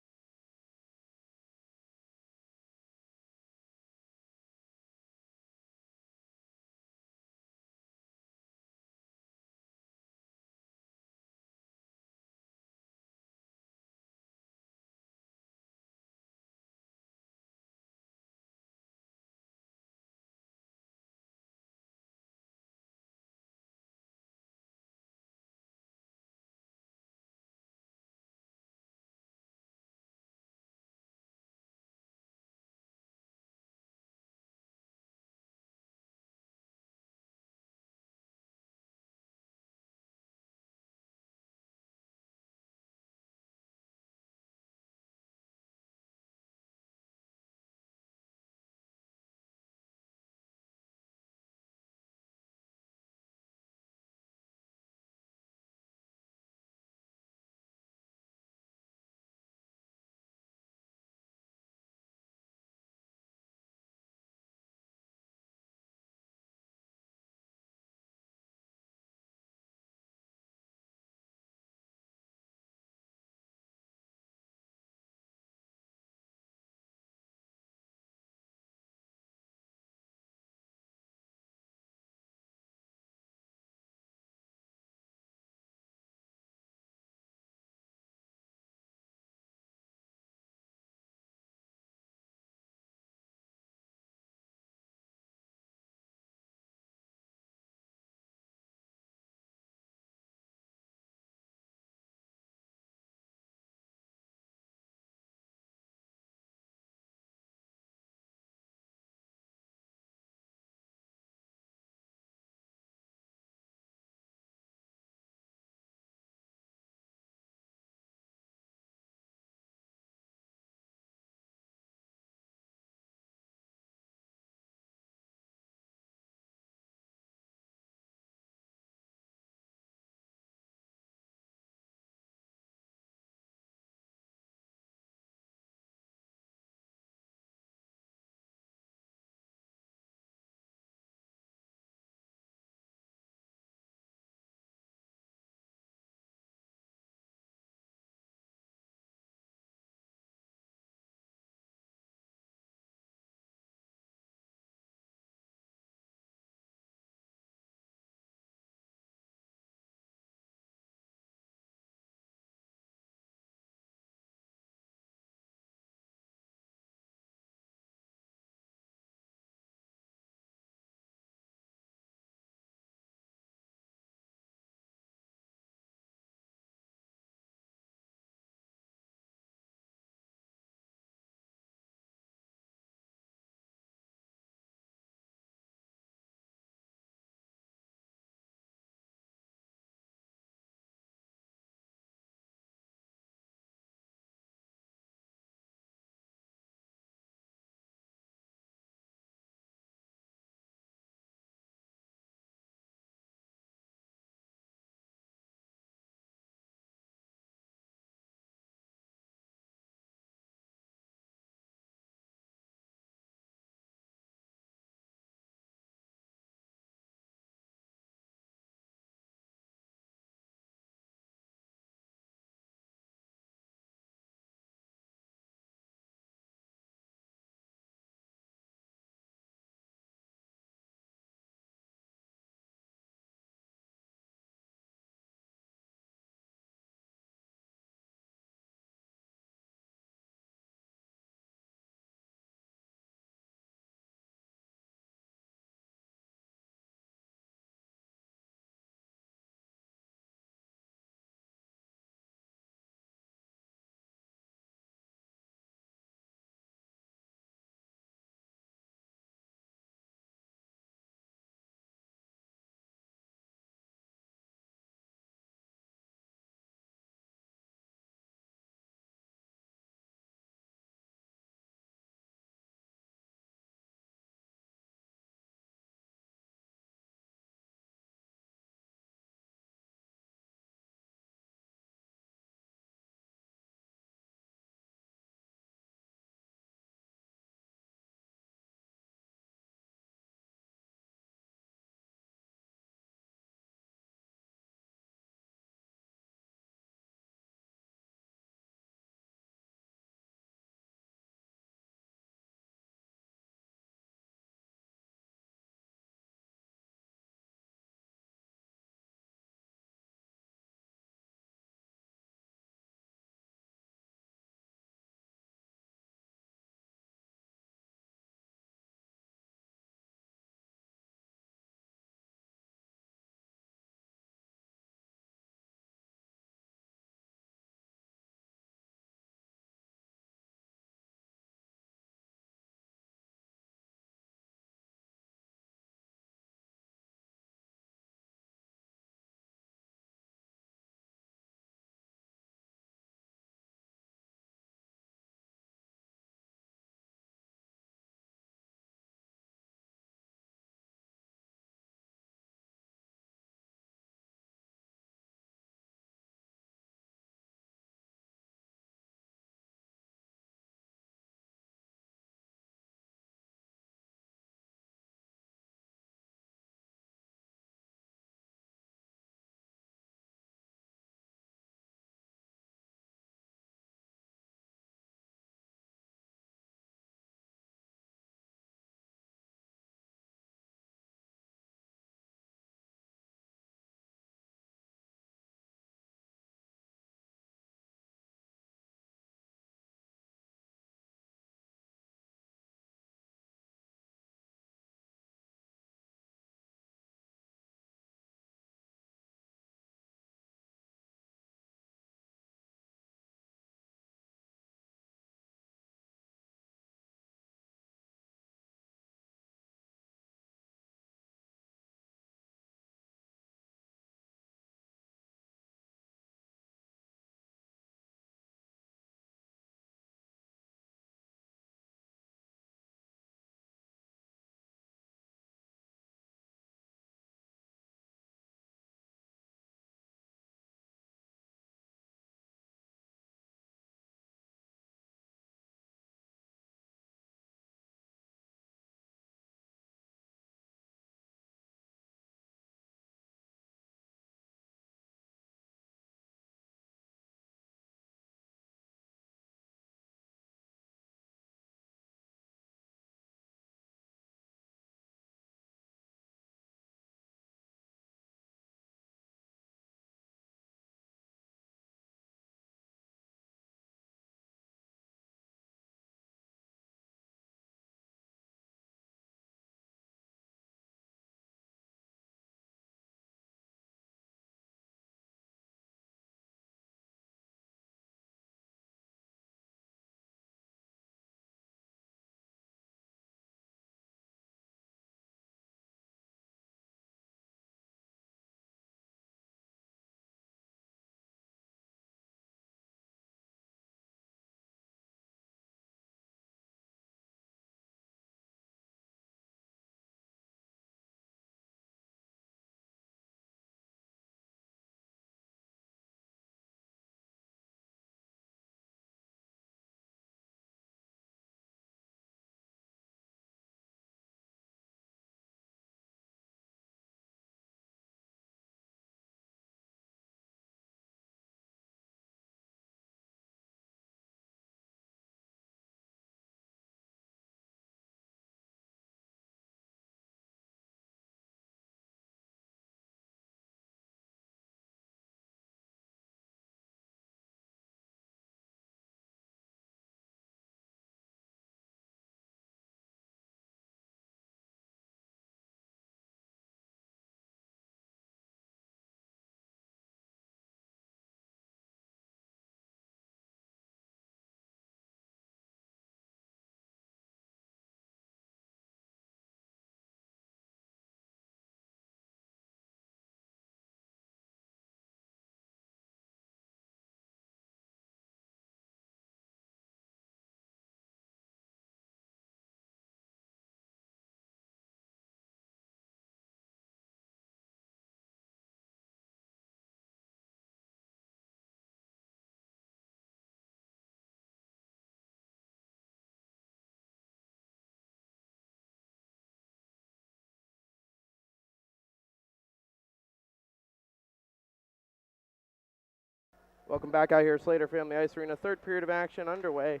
Welcome back out here, Slater Family Ice Arena. Third period of action underway.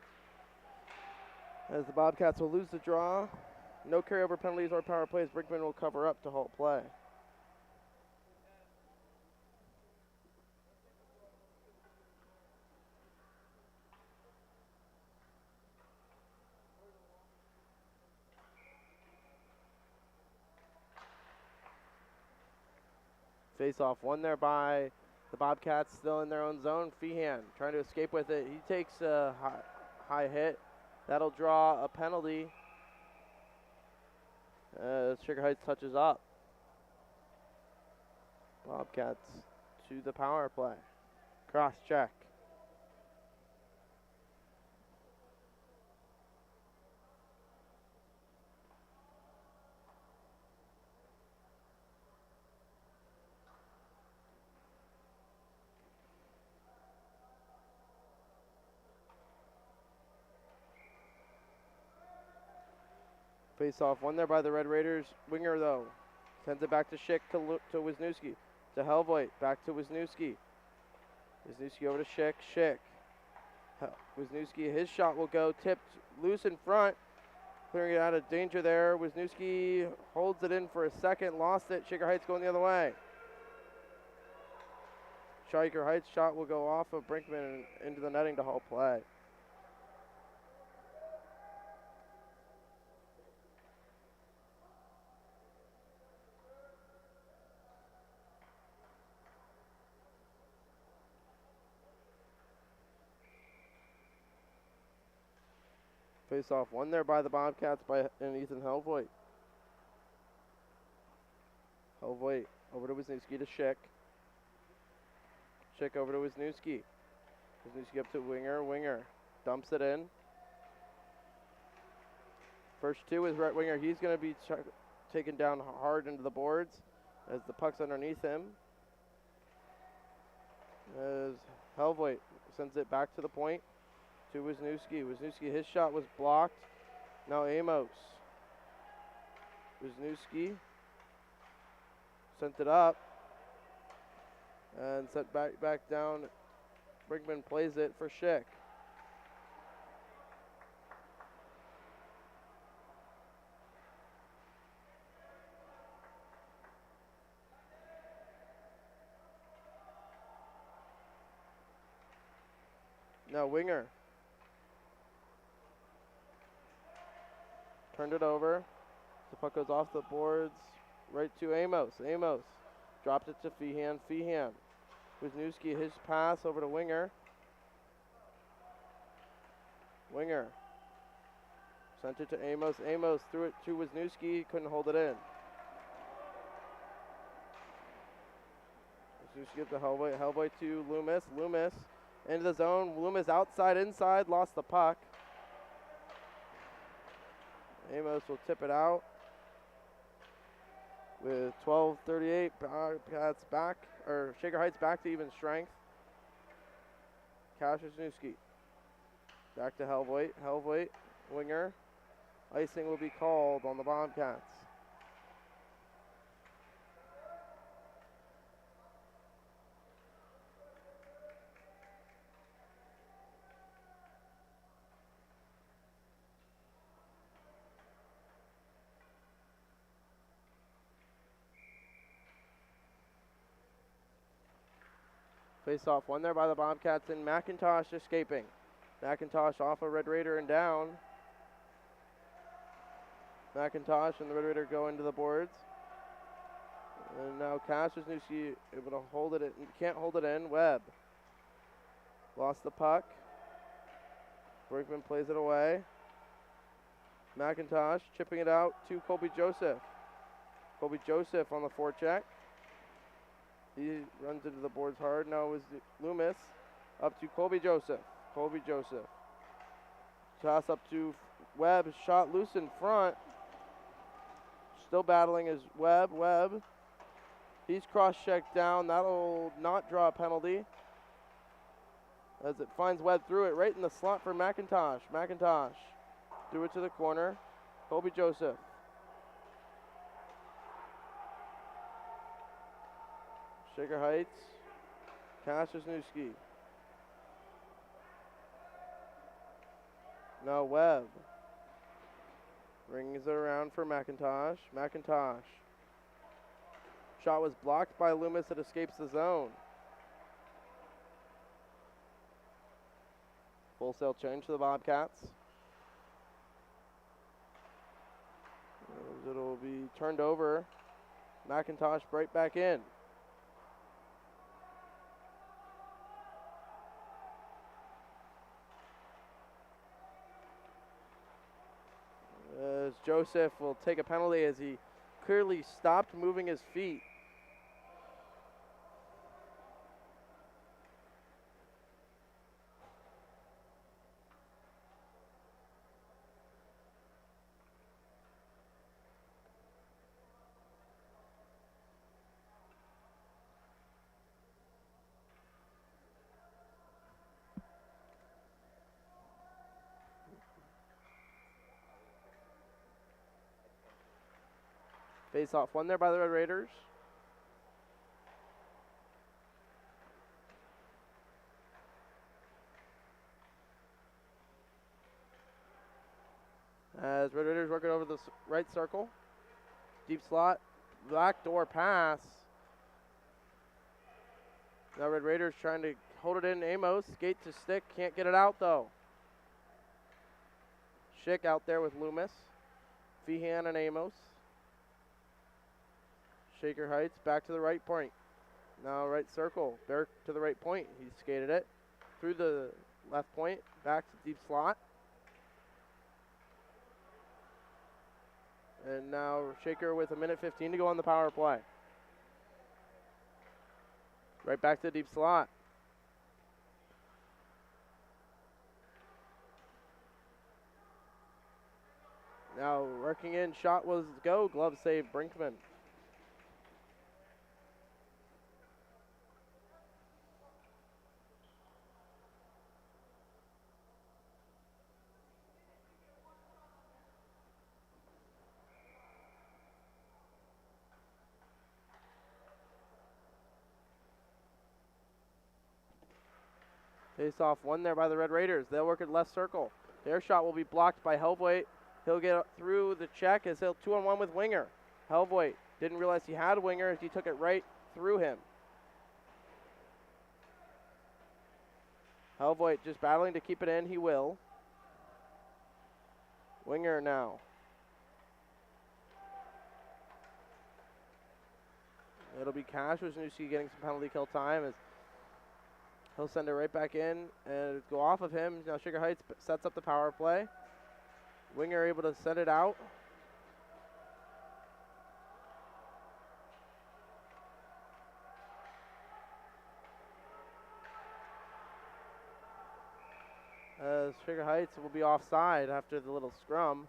As the Bobcats will lose the draw. No carryover penalties or power plays. Brinkman will cover up to halt play. Face-off won there by the Bobcats, still in their own zone. Feehan trying to escape with it. He takes a high hit. That'll draw a penalty. Sugar Heights touches up. Bobcats to the power play. Cross check. Face-off won there by the Red Raiders. Winger, though, sends it back to Schick to Wisniewski. To Helvoit, back to Wisniewski. Wisniewski over to Schick. Schick. Wisniewski, his shot will go. Tipped loose in front. Clearing it out of danger there. Wisniewski holds it in for a second. Lost it. Shaker Heights going the other way. Shaker Heights shot will go off of Brinkman and into the netting to halt play. Face-off won there by the Bobcats and Ethan Helvoit. Helvoit over to Wisniewski to Schick. Schick over to Wisniewski. Wisniewski up to Winger. Winger dumps it in. First two is right winger. He's going to be taken down hard into the boards as the puck's underneath him. As Helvoit sends it back to the point. To Wisniewski. Wisniewski, his shot was blocked. Now Amos. Wisniewski sent it up and sent back down. Brinkman plays it for Schick. Now Winger. Turned it over. The puck goes off the boards right to Amos. Amos dropped it to Feehan. Feehan. Wisniewski, his pass over to Winger. Winger sent it to Amos. Amos threw it to Wisniewski. Couldn't hold it in. Wisniewski up to Helvoit. Helvoit to Loomis. Loomis into the zone. Loomis outside, inside. Lost the puck. Amos will tip it out with 12:38. Bobcats back, or Shaker Heights back to even strength. Wisniewski back to Helvoit. Helvoit, winger. Icing will be called on the Bobcats. Face-off won there by the Bobcats, and McIntosh escaping. McIntosh off a Red Raider and down. McIntosh and the Red Raider go into the boards. And now Wisniewski able to hold it in. Can't hold it in. Webb lost the puck. Brinkman plays it away. McIntosh chipping it out to Colby Joseph. Colby Joseph on the forecheck. He runs into the boards hard. Now is Loomis up to Colby Joseph. Colby Joseph. Toss up to Webb. Shot loose in front. Still battling is Webb. Webb. He's cross-checked down. That'll not draw a penalty as it finds Webb through it right in the slot for McIntosh. McIntosh threw it to the corner. Colby Joseph. Shaker Heights. Wisniewski. Now Webb. Rings it around for McIntosh. McIntosh. Shot was blocked by Loomis. It escapes the zone. Full sail change to the Bobcats. As it'll be turned over. McIntosh right back in. As Joseph will take a penalty as he clearly stopped moving his feet. Face off won there by the Red Raiders. As Red Raiders work it over the right circle. Deep slot, backdoor pass. Now Red Raiders trying to hold it in. Amos, skate to stick, can't get it out though. Schick out there with Loomis. Feehan and Amos. Shaker Heights back to the right point. Now right circle, Bear to the right point. He skated it through the left point, back to deep slot. And now Shaker with 1:15 to go on the power play. Right back to the deep slot. Now working in, shot was go, glove save Brinkman. Face off won there by the Red Raiders. They'll work at left circle. Their shot will be blocked by Helvoet. He'll get through the check as he'll 2-on-1 with Winger. Helvoet didn't realize he had Winger as he took it right through him. Helvoet just battling to keep it in. He will. Winger now. It'll be Cash Wisniewski getting some penalty kill time as he'll send it right back in and go off of him. Now Sugar Heights sets up the power play. Winger able to send it out. As Sugar Heights will be offside after the little scrum.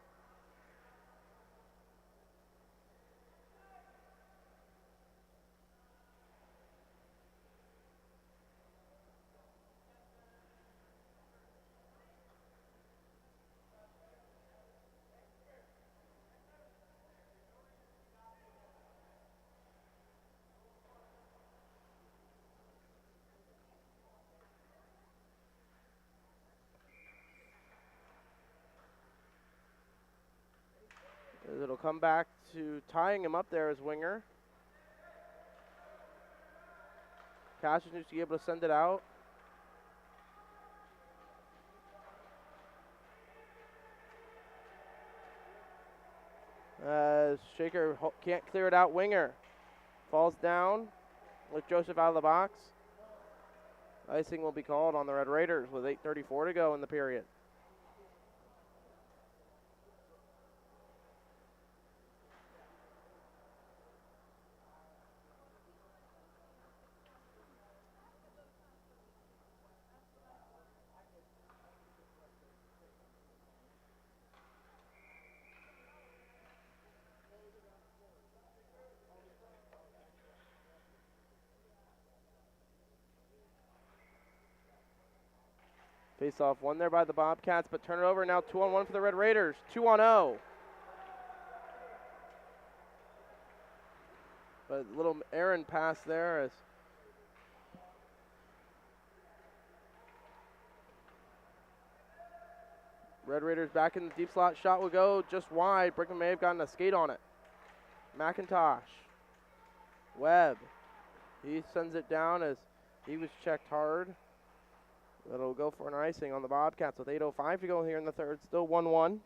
It'll come back to tying him up there as Winger. Cash needs to be able to send it out. Shaker can't clear it out. Winger falls down with Joseph out of the box. Icing will be called on the Red Raiders with 8:34 to go in the period. Face off won there by the Bobcats, but turn it over now 2-on-1 for the Red Raiders. 2-on-0. But little errant pass there as Red Raiders back in the deep slot. Shot will go just wide. Brinkman may have gotten a skate on it. McIntosh. Webb. He sends it down as he was checked hard. It'll go for an icing on the Bobcats with 8:05 to go here in the third. Still 1-1.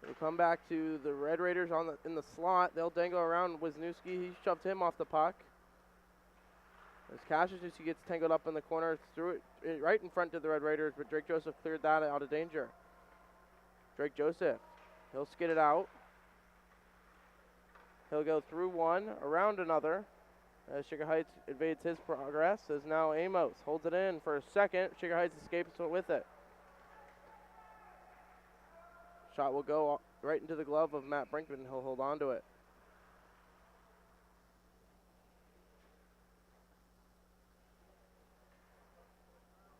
We'll come back to the Red Raiders in the slot. They'll dangle around Wisniewski. He shoved him off the puck. As Wisniewski gets tangled up in the corner, threw it right in front of the Red Raiders, but Drake Joseph cleared that out of danger. Drake Joseph, he'll skid it out. He'll go through one, around another. As Sugar Heights invades his progress, as now Amos holds it in for a second. Sugar Heights escapes with it. Shot will go right into the glove of Matt Brinkman. He'll hold on to it.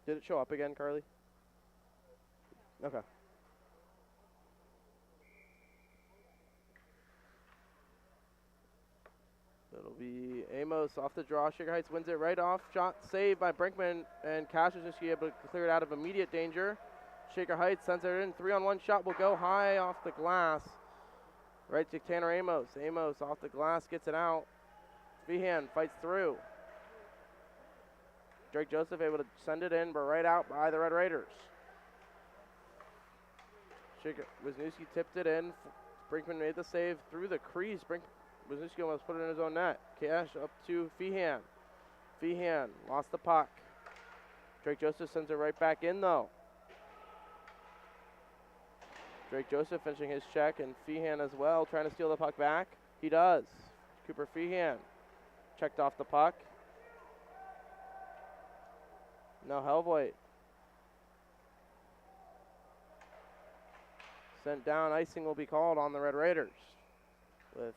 Did it show up again, Carly? Okay. It'll be Amos off the draw. Sugar Heights wins it right off. Shot saved by Brinkman, and Cash is just able to clear it out of immediate danger. Sugar Heights sends it in. 3-on-1 shot will go high off the glass. Right to Tanner Amos. Amos off the glass gets it out. Feehan fights through. Drake Joseph able to send it in, but right out by the Red Raiders. Wisniewski tipped it in. Brinkman made the save through the crease. Wisniewski almost put it in his own net. Cash up to Feehan. Feehan lost the puck. Drake Joseph sends it right back in though. Drake Joseph finishing his check, and Feehan as well, trying to steal the puck back. He does. Cooper Feehan checked off the puck. Now Helvoet. Sent down. Icing will be called on the Red Raiders. With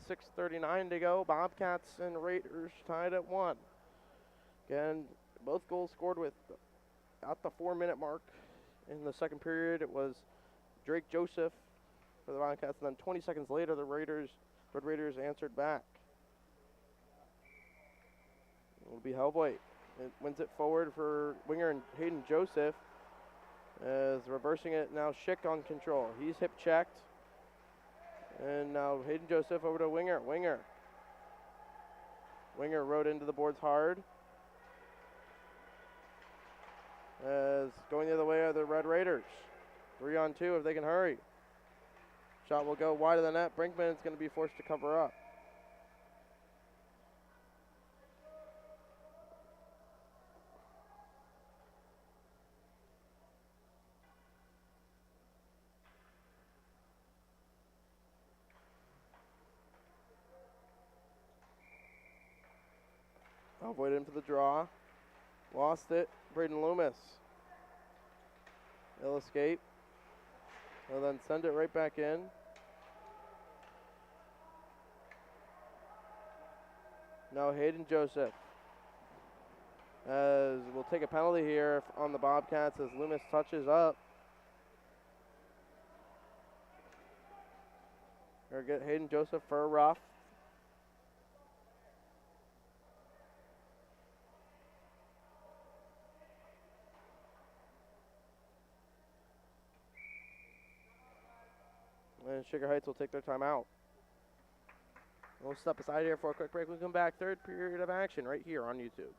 6:39 to go, Bobcats and Raiders tied at 1. Again, both goals scored at the 4-minute mark. In the second period, it was Drake Joseph for the Bobcats, and then 20 seconds later, the Red Raiders answered back. It will be Helvoet. It wins it forward for winger and Hayden Joseph. As reversing it now, Schick on control. He's hip checked. And now Hayden Joseph over to Winger. Winger rode into the boards hard. As going the other way are the Red Raiders. 3-on-2 if they can hurry. Shot will go wide of the net. Brinkman is going to be forced to cover up. Avoid him for the draw. Lost it. Braden Loomis. He'll escape. He'll then send it right back in. Now Hayden Joseph. As we'll take a penalty here on the Bobcats as Loomis touches up. Or get Hayden Joseph for a rough. And Sugar Heights will take their time out. We'll step aside here for a quick break. We'll come back. Third period of action right here on YouTube.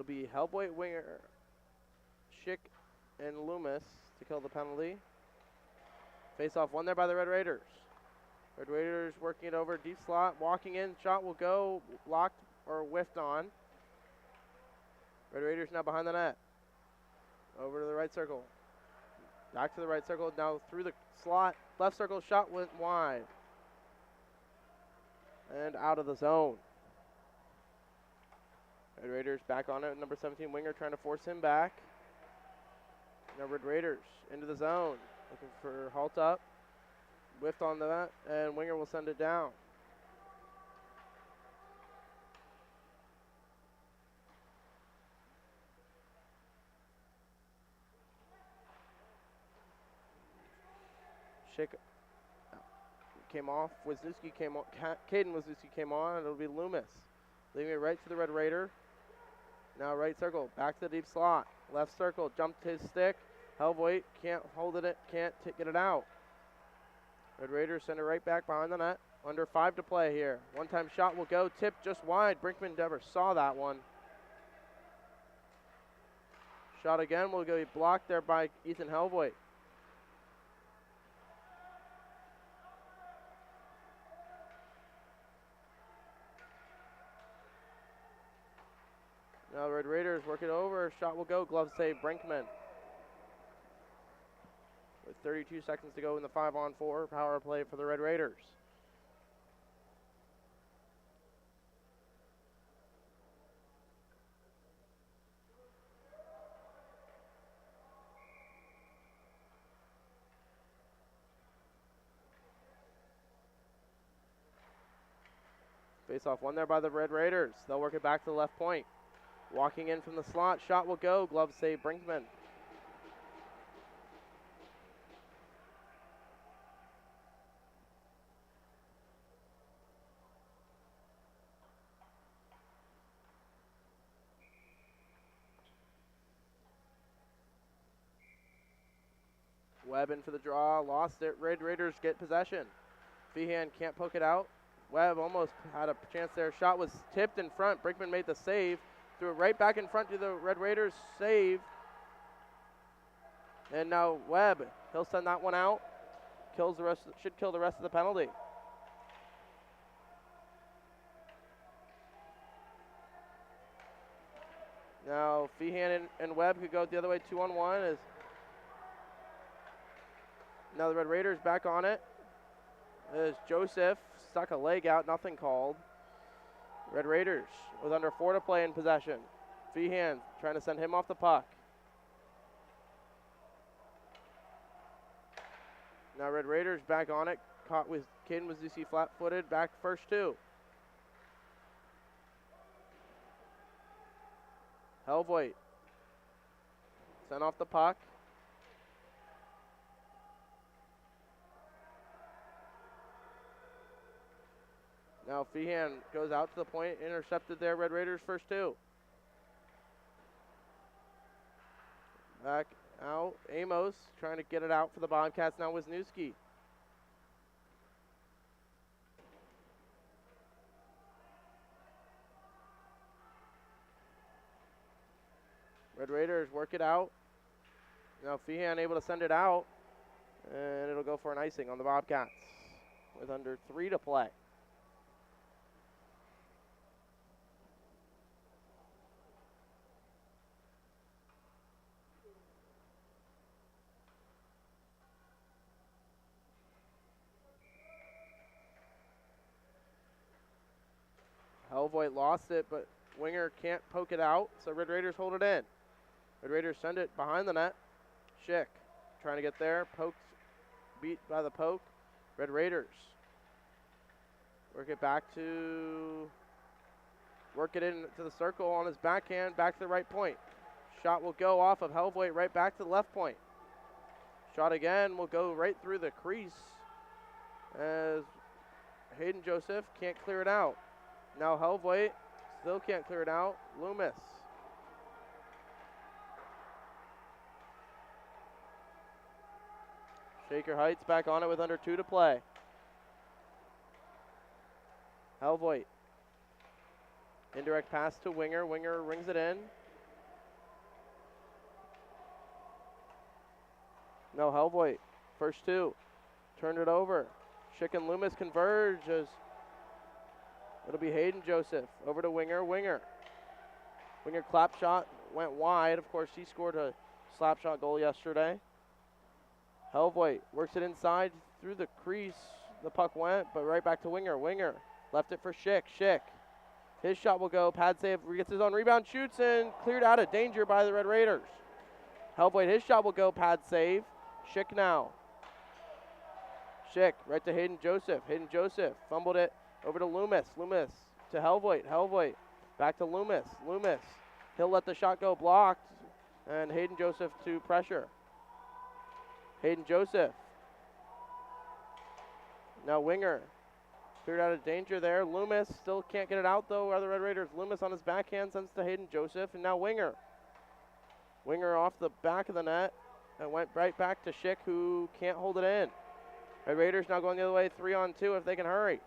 It'll be Hellboy, Winger, Schick, and Loomis to kill the penalty. Face off won there by the Red Raiders. Red Raiders working it over, deep slot, walking in, shot will go, blocked or whiffed on. Red Raiders now behind the net. Over to the right circle. Back to the right circle, now through the slot. Left circle, shot went wide. And out of the zone. Red Raiders back on it, number 17 Winger trying to force him back. Now Red Raiders into the zone, looking for halt up. Whiffed on that, and Winger will send it down. Schick came off. Wisniewski came on. Caden Wisniewski came on. It'll be Loomis. Leaving it right to the Red Raider. Now right circle. Back to the deep slot. Left circle. Jumped his stick. Hellvoit can't hold it. Can't get it out. Red Raiders send it right back behind the net. Under 5 to play here. One-time shot will go. Tip just wide. Brinkman never saw that one. Shot again will go blocked there by Ethan Hellvoit. Now the Red Raiders work it over. Shot will go. Glove save Brinkman. With 32 seconds to go in the 5-on-4 power play for the Red Raiders. Face off won there by the Red Raiders. They'll work it back to the left point. Walking in from the slot, shot will go. Glove save Brinkman. Webb in for the draw, lost it. Red Raiders get possession. Feehan can't poke it out. Webb almost had a chance there. Shot was tipped in front. Brinkman made the save. Threw it right back in front to the Red Raiders. Save. And now Webb, he'll send that one out. Kills the rest. Should kill the rest of the penalty. Now Feehan and Webb could go the other way, 2-on-1 as now the Red Raiders back on it. As Joseph stuck a leg out, nothing called. Red Raiders with under 4 to play in possession. Feehan trying to send him off the puck. Now Red Raiders back on it. Caught with Caden Wisniewski flat-footed. Back first 2. Hellvoit sent off the puck. Now Feehan goes out to the point, intercepted there, Red Raiders first 2. Back out, Amos trying to get it out for the Bobcats, now Wisniewski. Red Raiders work it out. Now Feehan able to send it out, and it'll go for an icing on the Bobcats with under 3 to play. Hellvoit lost it, but Winger can't poke it out, so Red Raiders hold it in. Red Raiders send it behind the net. Schick trying to get there, poked, beat by the poke. Red Raiders work it back to, work it into the circle on his backhand, back to the right point. Shot will go off of Hellvoit right back to the left point. Shot again will go right through the crease as Hayden Joseph can't clear it out. Now Hellvoit still can't clear it out. Loomis. Shaker Heights back on it with under 2 to play. Hellvoit. Indirect pass to Winger. Winger rings it in. No, Hellvoit. First two. Turned it over. Schick and Loomis converge as it'll be Hayden Joseph. Over to Winger. Winger clap shot went wide. Of course, he scored a slap shot goal yesterday. Hellvoit works it inside through the crease. The puck went, but right back to Winger. Winger left it for Schick. Schick. His shot will go. Pad save. Gets his own rebound. Shoots and cleared out of danger by the Red Raiders. Hellvoit. His shot will go. Pad save. Schick now. Schick right to Hayden Joseph. Hayden Joseph fumbled it over to Loomis. Loomis to Hellvoit. Hellvoit back to Loomis. Loomis. He'll let the shot go blocked. And Hayden Joseph to pressure. Hayden Joseph. Now Winger. Cleared out of danger there. Loomis still can't get it out though. Are the Red Raiders? Loomis on his backhand sends to Hayden Joseph. And now Winger. Winger off the back of the net. And went right back to Schick, who can't hold it in. Red Raiders now going the other way, 3-on-2 if they can hurry.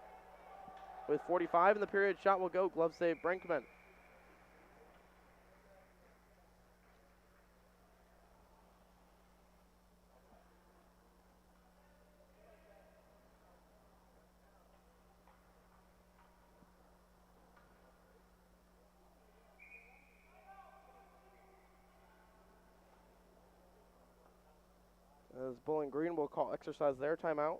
With 45 in the period, shot will go. Glove save Brinkman. As Bowling Green will exercise their timeout.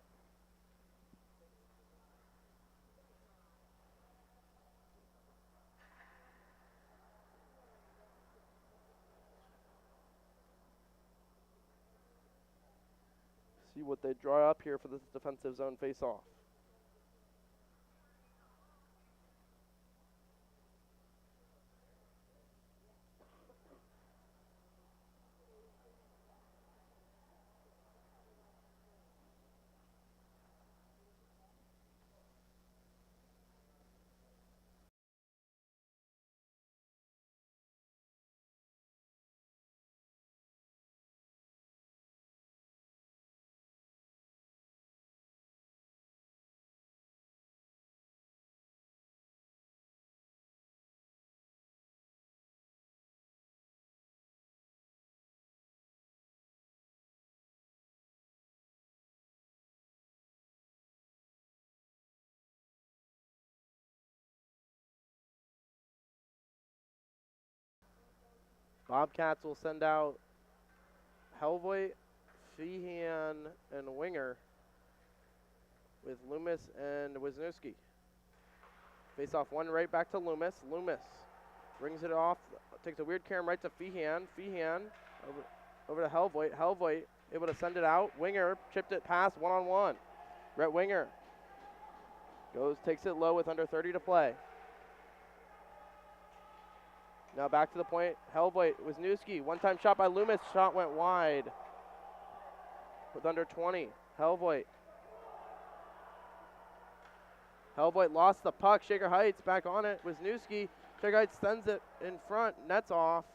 See what they draw up here for this defensive zone face-off. Bobcats will send out Hellvoit, Feehan, and Winger with Loomis and Wisniewski. Face off one right back to Loomis. Loomis brings it off, takes a weird carry right to Feehan. Feehan over to Hellvoit. Hellvoit able to send it out. Winger chipped it past one-on-one. Rhett Winger takes it low with under 30 to play. Now back to the point. Hellvoit, Wisniewski. One-time shot by Loomis. Shot went wide with under 20. Hellvoit. Hellvoit lost the puck. Shaker Heights back on it. Wisniewski. Shaker Heights sends it in front. Nets off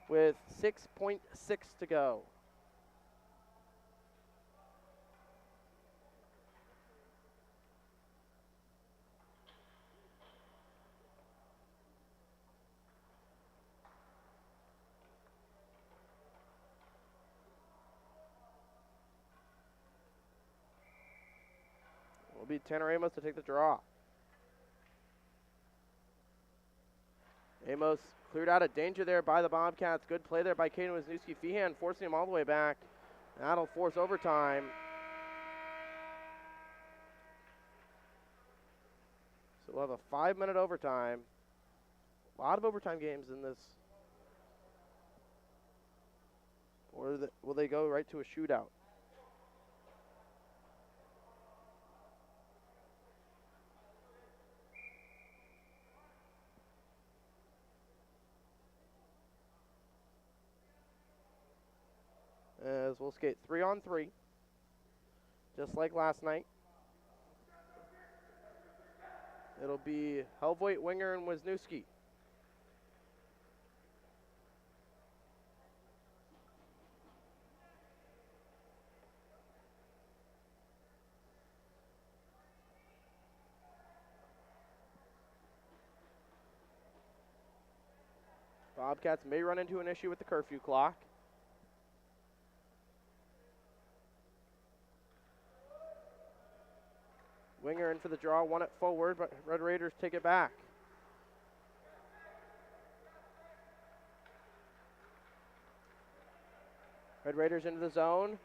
with 6.6 to go. Will be Tanner Amos to take the draw. Amos cleared out of danger there by the Bobcats. Good play there by Caden Wisniewski. Feehan forcing him all the way back. That'll force overtime. So we'll have a 5-minute overtime. A lot of overtime games in this. Or will they go right to a shootout? As we'll skate 3-on-3, just like last night. It'll be Hellvoit, Winger, and Wisniewski. Bobcats may run into an issue with the curfew clock. Winger in for the draw, won it forward, but Red Raiders take it back. Red Raiders into the zone.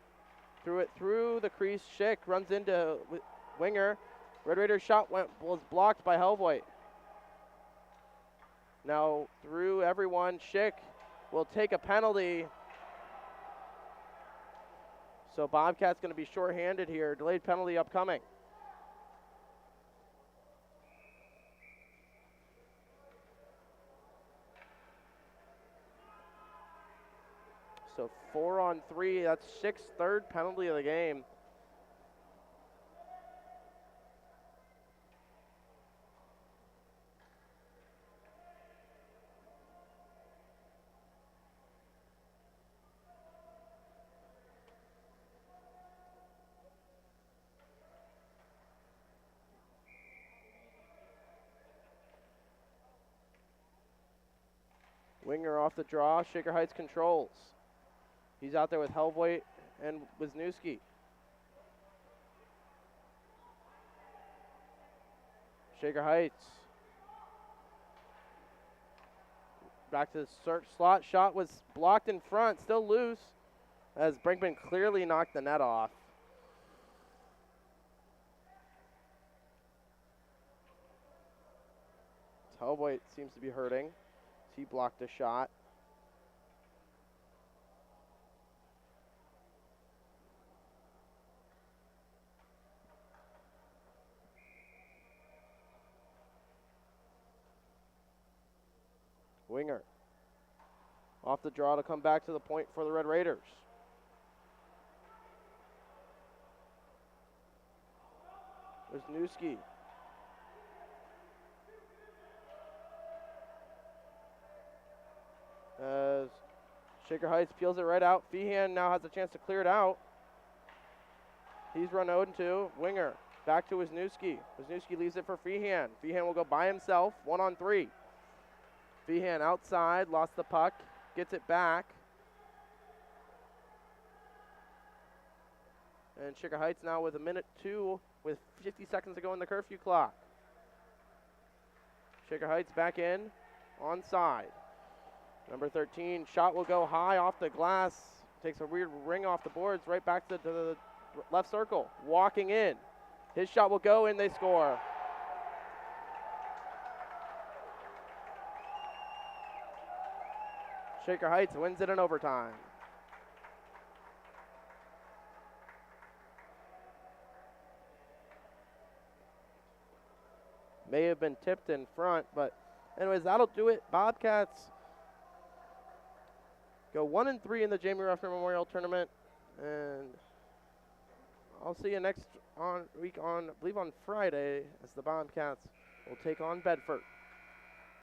Threw it through the crease. Schick runs into Winger. Red Raiders shot was blocked by Helvoet. Now through everyone. Schick will take a penalty. So Bobcats going to be shorthanded here. Delayed penalty upcoming. So 4-on-3, that's Schick's third penalty of the game. Winger off the draw, Shaker Heights controls. He's out there with Helvoet and Wisniewski. Shaker Heights. Back to the search slot. Shot was blocked in front, still loose, as Brinkman clearly knocked the net off. Helvoet seems to be hurting. He blocked a shot. Winger. Off the draw to come back to the point for the Red Raiders. Wisniewski. As Shaker Heights peels it right out. Feehan now has a chance to clear it out. He's run 0-2. Winger back to Wisniewski. Wisniewski leaves it for Feehan. Feehan will go by himself. 1-on-3. Feehan outside, lost the puck, gets it back. And Shaker Heights now with 1:02 with 50 seconds to go in the curfew clock. Shaker Heights back in, onside. Number 13, shot will go high off the glass. Takes a weird ring off the boards, right back to the left circle. Walking in. His shot will go in, they score. Shaker Heights wins it in overtime. May have been tipped in front, but anyways, that'll do it. Bobcats go 1-3 in the Jamie Ruffner Memorial Tournament, and I'll see you next week on, I believe on Friday, as the Bobcats will take on Bedford.